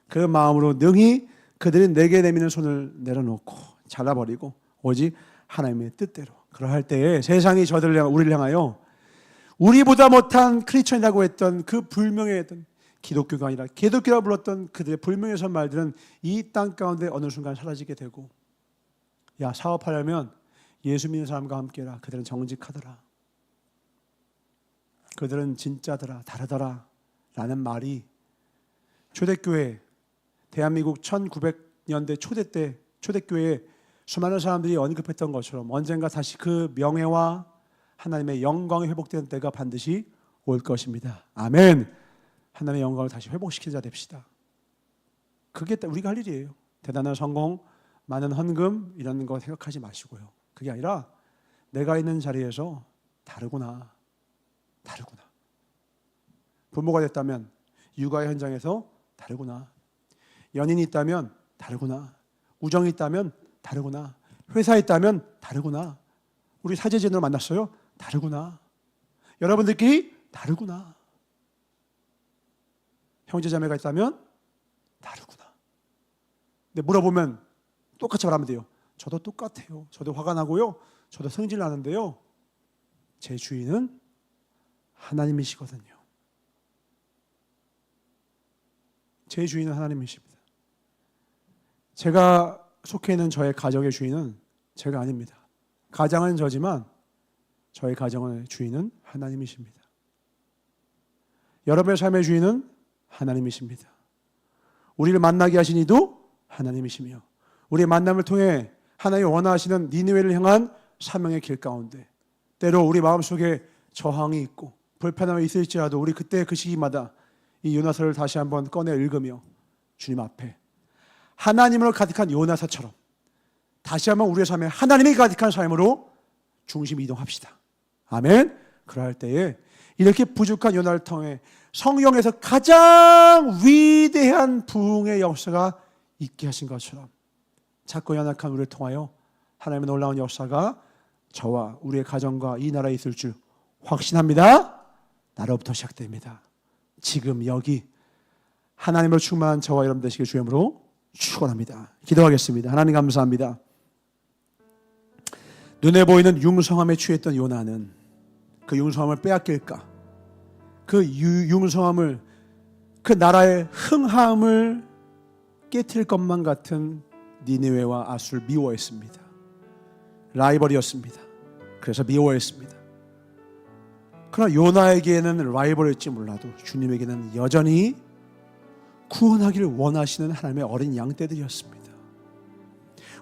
그 마음으로 능히 그들이 내게 내미는 손을 내려놓고 잘라버리고 오직 하나님의 뜻대로. 그러할 때에 세상이 우리를 향하여 우리보다 못한 크리스천이라고 했던 그 불명예했던 기독교가 아니라 기독교라 불렀던 그들의 불명예선 말들은 이 땅 가운데 어느 순간 사라지게 되고, 야, 사업하려면 예수 믿는 사람과 함께라. 그들은 정직하더라. 그들은 진짜더라. 다르더라. 라는 말이 초대교회, 대한민국 1900년대 초대 때 초대교회에 수많은 사람들이 언급했던 것처럼 언젠가 다시 그 명예와 하나님의 영광이 회복되는 때가 반드시 올 것입니다. 아멘. 하나님의 영광을 다시 회복시키는 자 됩시다. 그게 우리가 할 일이에요. 대단한 성공, 많은 헌금 이런 거 생각하지 마시고요. 그게 아니라 내가 있는 자리에서 다르구나. 다르구나. 부모가 됐다면 육아의 현장에서 다르구나. 연인이 있다면 다르구나. 우정이 있다면 다르구나. 회사에 있다면 다르구나. 우리 사제진으로 만났어요? 다르구나. 여러분들끼리 다르구나. 형제자매가 있다면 다르구나. 근데 물어보면 똑같이 말하면 돼요. 저도 똑같아요. 저도 화가 나고요. 저도 성질 나는데요. 제 주인은 하나님이시거든요. 제 주인은 하나님이십니다. 제가 속해 있는 저의 가정의 주인은 제가 아닙니다. 가장은 저지만 저의 가정의 주인은 하나님이십니다. 여러분의 삶의 주인은 하나님이십니다. 우리를 만나게 하신 이도 하나님이시며, 우리의 만남을 통해 하나님이 원하시는 니느웨를 향한 사명의 길 가운데 때로 우리 마음속에 저항이 있고 불편함이 있을지라도 우리 그때 그 시기마다 이 요나서를 다시 한번 꺼내 읽으며 주님 앞에 하나님으로 가득한 요나서처럼 다시 한번 우리의 삶에 하나님이 가득한 삶으로 중심 이동합시다. 아멘. 그러할 때에 이렇게 부족한 요나를 통해 성령에서 가장 위대한 부흥의 역사가 있게 하신 것처럼 작고 연약한 우리를 통하여 하나님의 놀라운 역사가 저와 우리의 가정과 이 나라에 있을 줄 확신합니다. 나로부터 시작됩니다. 지금 여기 하나님으로 충만한 저와 여러분 되시길 주님으로 축원합니다. 기도하겠습니다. 하나님 감사합니다. 눈에 보이는 융성함에 취했던 요나는 그 융성함을 빼앗길까, 그 융성함을, 그 나라의 흥함을 깨트릴 것만 같은 니느웨와 아수를 미워했습니다. 라이벌이었습니다. 그래서 미워했습니다. 그러나 요나에게는 라이벌일지 몰라도 주님에게는 여전히 구원하기를 원하시는 하나님의 어린 양떼들이었습니다.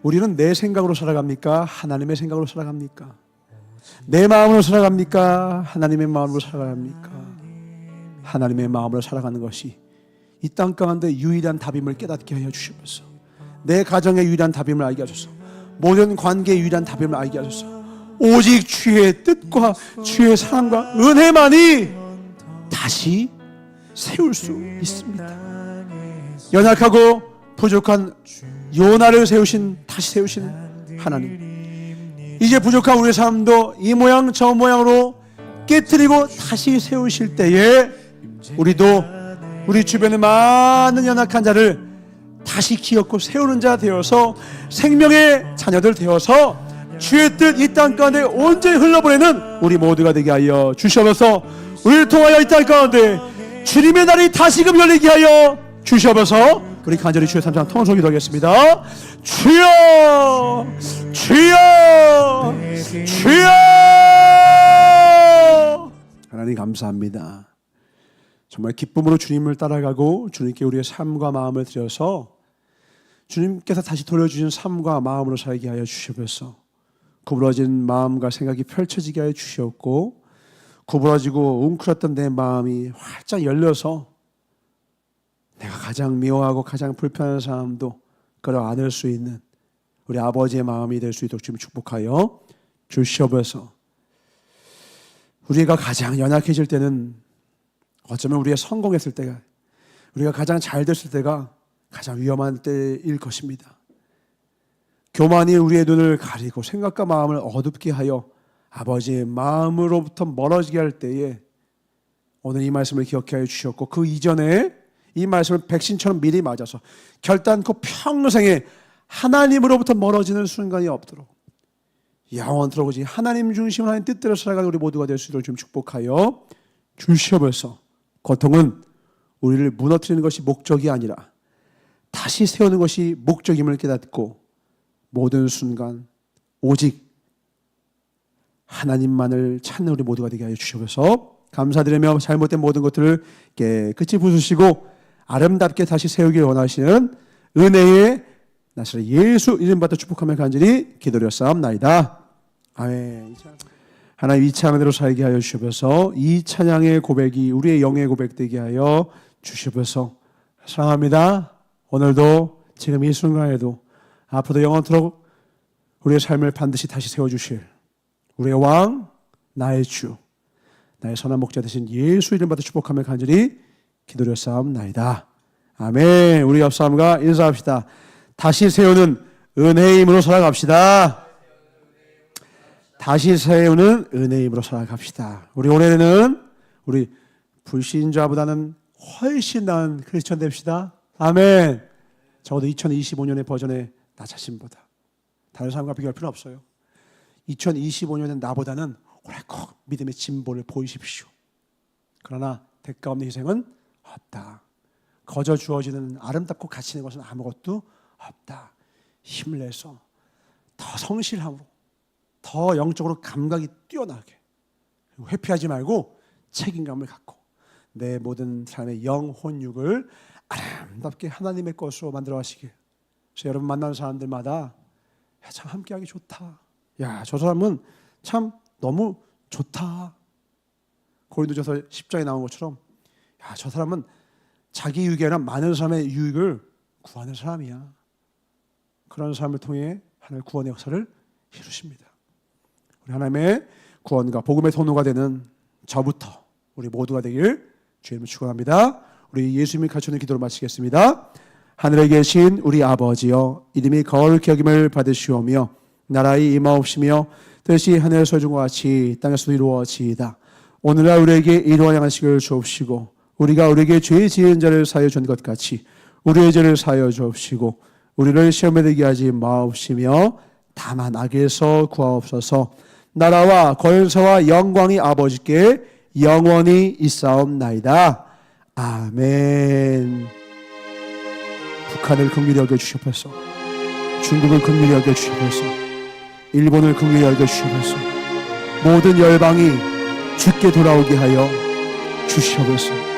우리는 내 생각으로 살아갑니까? 하나님의 생각으로 살아갑니까? 내 마음으로 살아갑니까? 하나님의 마음으로 살아갑니까? 하나님의 마음으로 살아가는 것이 이 땅 가운데 유일한 답임을 깨닫게 하여 주시옵소서. 내 가정의 유일한 답임을 알게 하소서. 모든 관계의 유일한 답임을 알게 하소서. 오직 주의 뜻과 주의 사랑과 은혜만이 다시 세울 수 있습니다. 연약하고 부족한 요나를 다시 세우신 하나님, 이제 부족한 우리의 삶도 이 모양 저 모양으로 깨트리고 다시 세우실 때에 우리도 우리 주변의 많은 연약한 자를 다시 기억고 세우는 자 되어서 생명의 자녀들 되어서 주의 뜻 이 땅 가운데 온전히 흘러보내는 우리 모두가 되게 하여 주시옵소서. 우리를 통하여 이 땅 가운데 주님의 날이 다시금 열리게 하여 주시옵소서. 우리 간절히 주의 삼창 통성기도하겠습니다 주여 주여 주여. 하나님 감사합니다. 정말 기쁨으로 주님을 따라가고 주님께 우리의 삶과 마음을 드려서 주님께서 다시 돌려주신 삶과 마음으로 살게 하여 주시옵소서. 구부러진 마음과 생각이 펼쳐지게 하여 주시옵고 구부러지고 웅크렸던 내 마음이 활짝 열려서 내가 가장 미워하고 가장 불편한 사람도 끌어안을 수 있는 우리 아버지의 마음이 될 수 있도록 주님 축복하여 주시옵소서. 우리가 가장 연약해질 때는 어쩌면 우리가 성공했을 때가, 우리가 가장 잘 됐을 때가 가장 위험한 때일 것입니다. 교만이 우리의 눈을 가리고 생각과 마음을 어둡게 하여 아버지의 마음으로부터 멀어지게 할 때에 오늘 이 말씀을 기억해 하여 주셨고 그 이전에 이 말씀을 백신처럼 미리 맞아서 결단코 평생에 하나님으로부터 멀어지는 순간이 없도록 영원토록 오직 하나님 중심으로 하나님 뜻대로 살아가는 우리 모두가 될 수 있도록 좀 축복하여 주시옵소서. 고통은 우리를 무너뜨리는 것이 목적이 아니라 다시 세우는 것이 목적임을 깨닫고 모든 순간 오직 하나님만을 찾는 우리 모두가 되게 하여 주시옵소서. 감사드리며 잘못된 모든 것들을 깨끗이 부수시고 아름답게 다시 세우길 원하시는 은혜의 나사렛 예수 이름 받아 축복하며 간절히 기도드렸사옵나이다. 아멘. 하나님 이 찬양대로 살게 하여 주시옵소서. 이 찬양의 고백이 우리의 영의 고백 되게 하여 주시옵소서. 사랑합니다. 오늘도 지금 이 순간에도 앞으로도 영원토록 우리의 삶을 반드시 다시 세워주실 우리의 왕 나의 주 나의 선한 목자 되신 예수 이름 받아 축복하며 간절히 기도드렸사옵나이다. 아멘. 우리 옆 사람과 인사합시다. 다시 세우는 은혜의 힘으로 살아갑시다. 다시 세우는 은혜의 힘으로 살아갑시다. 우리 올해는 우리 불신자보다는 훨씬 나은 크리스천 됩시다. 아멘. 적어도 2025년의 버전의 나 자신보다 다른 사람과 비교할 필요 없어요. 2025년의 나보다는 올해 꼭 믿음의 진보를 보이십시오. 그러나 대가 없는 희생은 없다. 거저 주어지는 아름답고 가치 있는 것은 아무것도 없다. 힘을 내서 더 성실함으로 더 영적으로 감각이 뛰어나게 회피하지 말고 책임감을 갖고 내 모든 삶의 영혼육을 아름답게 하나님의 것으로 만들어 가시길. 그래서 여러분 만나는 사람들마다 야, 참 함께하기 좋다. 야, 저 사람은 참 너무 좋다. 고린도전서 10장에 나온 것처럼 야, 저 사람은 자기 유익이 아니라 많은 사람의 유익을 구하는 사람이야. 그런 사람을 통해 하나님의 구원의 역사를 이루십니다. 우리 하나님의 구원과 복음의 통로가 되는 저부터 우리 모두가 되길 주님을 축원합니다. 우리 예수님이 갖추는 기도를 마치겠습니다. 하늘에 계신 우리 아버지여, 이름이 거룩히 여김을 받으시오며 나라의 임하옵시며 뜻이 하늘에서 이룬 것 같이 땅에서도 이루어지이다. 오늘날 우리에게 일용할 양식을 주옵시고 우리가 우리에게 죄 지은 자를 사하여 준 것 같이 우리의 죄를 사하여 주옵시고 우리를 시험에 들게 하지 마옵시며 다만 악에서 구하옵소서. 나라와 권세와 영광이 아버지께 영원히 있사옵나이다. 아멘. 북한을 긍휼히 여겨주시옵소서. 중국을 긍휼히 여겨주시옵소서. 일본을 긍휼히 여겨주시옵소서. 모든 열방이 주께 돌아오게 하여 주시옵소서.